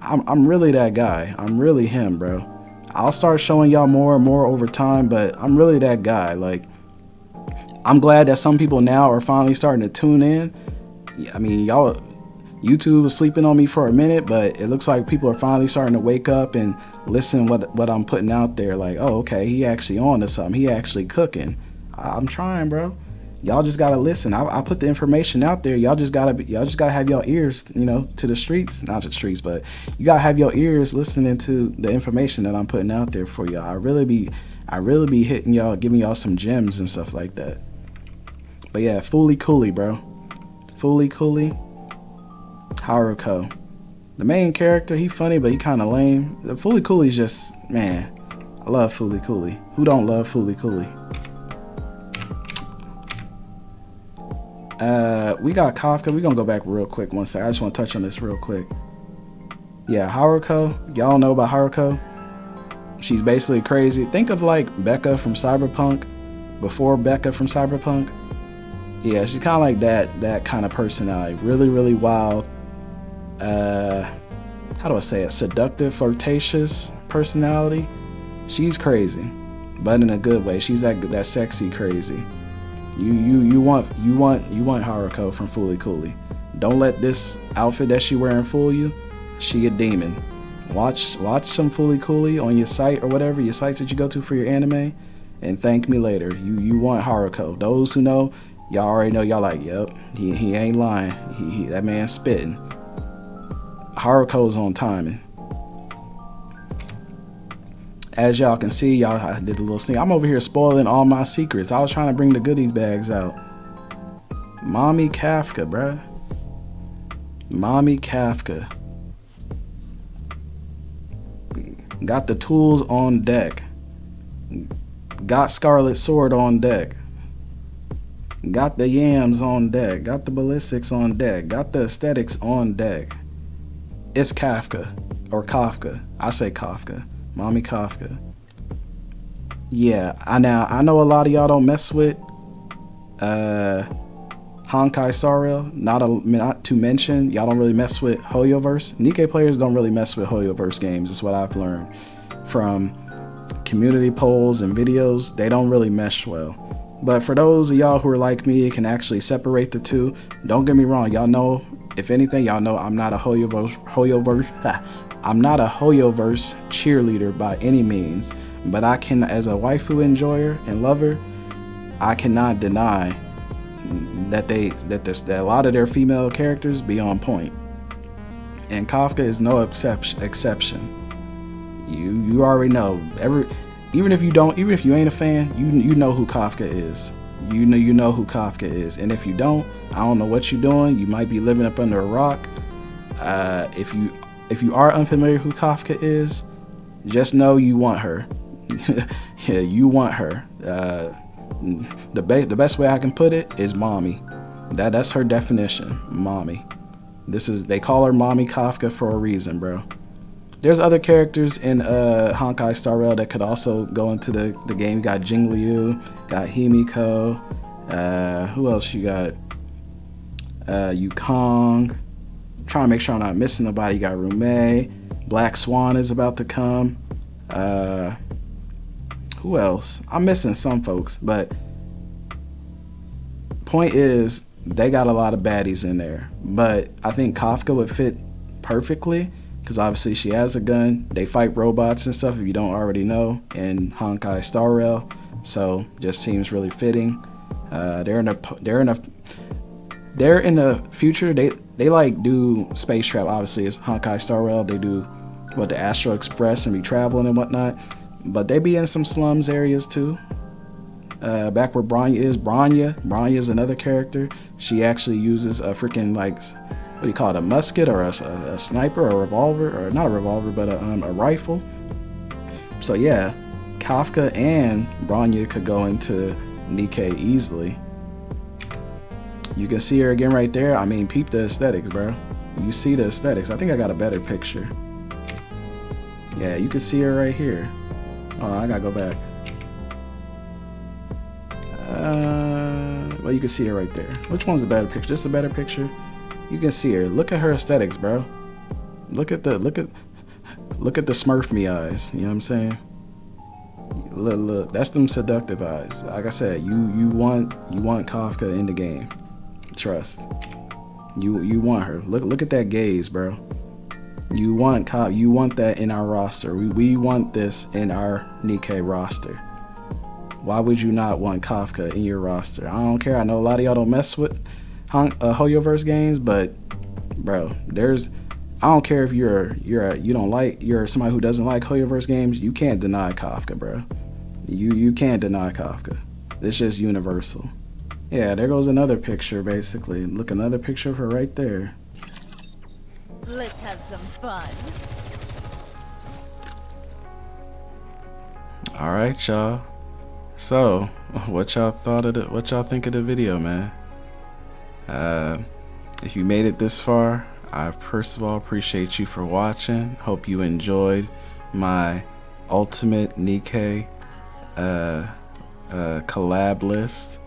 I'm really that guy. I'm really him, bro. I'll start showing y'all more and more over time, but I'm really that guy. Like, I'm glad that some people now are finally starting to tune in. I mean, YouTube was sleeping on me for a minute, but it looks like people are finally starting to wake up and listen what I'm putting out there. Like, oh, okay, he actually on to something. He actually cooking. I'm trying, bro. Y'all just gotta listen. I put the information out there. Y'all just gotta have your ears, to the streets. Not to the streets, but you gotta have your ears listening to the information that I'm putting out there for y'all. I really be hitting y'all, giving y'all some gems and stuff like that. But yeah, Fooly Cooly, bro. Fooly Cooly. Haruko. The main character, he funny, but he kind of lame. The Fooly Cooly's just, man, I love Fooly Cooly. Who don't love Fooly Cooly? We got Kafka. We're gonna go back real quick one sec. I just want to touch on this real quick. Yeah, Haruko. Y'all know about Haruko. She's basically crazy. Think of like Becca from Cyberpunk. Before Becca from Cyberpunk. Yeah, she's kind of like that kind of personality. Really, really wild. How do I say it? Seductive, flirtatious personality. She's crazy, but in a good way. She's that sexy crazy. You want Haruko from Fooly Cooly. Don't let this outfit that she wearing fool you. She a demon. Watch some Fooly Cooly on your site or whatever, your sites that you go to for your anime, and thank me later. You want Haruko. Those who know, y'all already know. Y'all like, yep, he ain't lying. He that man spitting. Haruko's on timing. As y'all can see, I did a little sneak. I'm over here spoiling all my secrets. I was trying to bring the goodies bags out. Mommy Kafka, bruh. Mommy Kafka. Got the tools on deck. Got Scarlet Sword on deck. Got the yams on deck. Got the ballistics on deck. Got the aesthetics on deck. It's Kafka. or Kafka. I say Kafka. Mommy Kafka. Yeah, I know a lot of y'all don't mess with Honkai Star Rail. Not to mention, y'all don't really mess with Hoyoverse. Nikke players don't really mess with Hoyoverse games, is what I've learned from community polls and videos. They don't really mesh well. But for those of y'all who are like me, can actually separate the two, don't get me wrong. Y'all know, if anything, y'all know I'm not a I'm not a Hoyoverse cheerleader by any means. But I can, as a waifu enjoyer and lover, I cannot deny that a lot of their female characters be on point. And Kafka is no exception. You already know. Even if you ain't a fan, you know who Kafka is. You know who Kafka is. And if you don't, I don't know what you're doing. You might be living up under a rock. If you are unfamiliar who Kafka is, just know you want her. Yeah, you want her. The best way I can put it is mommy. That's her definition, mommy. They call her Mommy Kafka for a reason, bro. There's other characters in Honkai Star Rail that could also go into the game. You got Jingliu, got Himiko. Who else you got? Yukong. Trying to make sure I'm not missing nobody. You got Rume. Black Swan is about to come. Who else? I'm missing some folks, but point is they got a lot of baddies in there. But I think Kafka would fit perfectly because obviously she has a gun. They fight robots and stuff if you don't already know in Honkai Star Rail, so just seems really fitting. They're in the future. They like do space travel. Obviously, it's Honkai Star Rail. They do the Astro Express and be traveling and whatnot. But they be in some slums areas too. Back where Bronya is. Bronya is another character. She actually uses a freaking, like, what do you call it, a musket or a sniper or a revolver, or not a revolver, but a rifle. So yeah, Kafka and Bronya could go into Nikke easily. You can see her again right there. I mean, peep the aesthetics, bro. You see the aesthetics. I think I got a better picture. Yeah, you can see her right here. Oh, I gotta go back. Well, you can see her right there. Which one's a better picture? Just a better picture. You can see her. Look at her aesthetics, bro. Look at the Smurf me eyes. You know what I'm saying? Look. That's them seductive eyes. Like I said, you want Kafka in the game. Trust. You want her. Look at that gaze, bro. You want that in our roster. We want this in our Nikke roster. Why would you not want Kafka in your roster? I don't care. I know a lot of y'all don't mess with Hoyoverse games, but bro, I don't care if you're somebody who doesn't like Hoyoverse games. You can't deny Kafka, bro. You can't deny Kafka. It's just universal. Yeah, there goes another picture. Basically, look, another picture of her right there. Let's have some fun. All right, y'all. So, what y'all think of the video, man? If you made it this far, I first of all appreciate you for watching. Hope you enjoyed my ultimate Nikke collab list.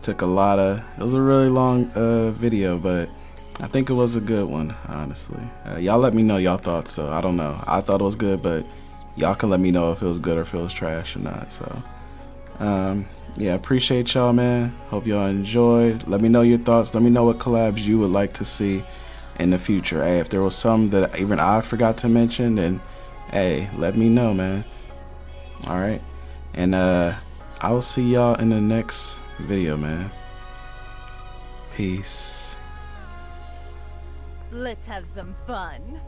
It was a really long video, but I think it was a good one, honestly. Y'all let me know y'all thoughts, so I don't know. I thought it was good, but y'all can let me know if it was good or if it was trash or not. So yeah, appreciate y'all, man. Hope y'all enjoyed. Let me know your thoughts. Let me know what collabs you would like to see in the future. Hey, if there was some that even I forgot to mention, then hey, let me know, man. All right, and I will see y'all in the next video, man. Peace. Let's have some fun.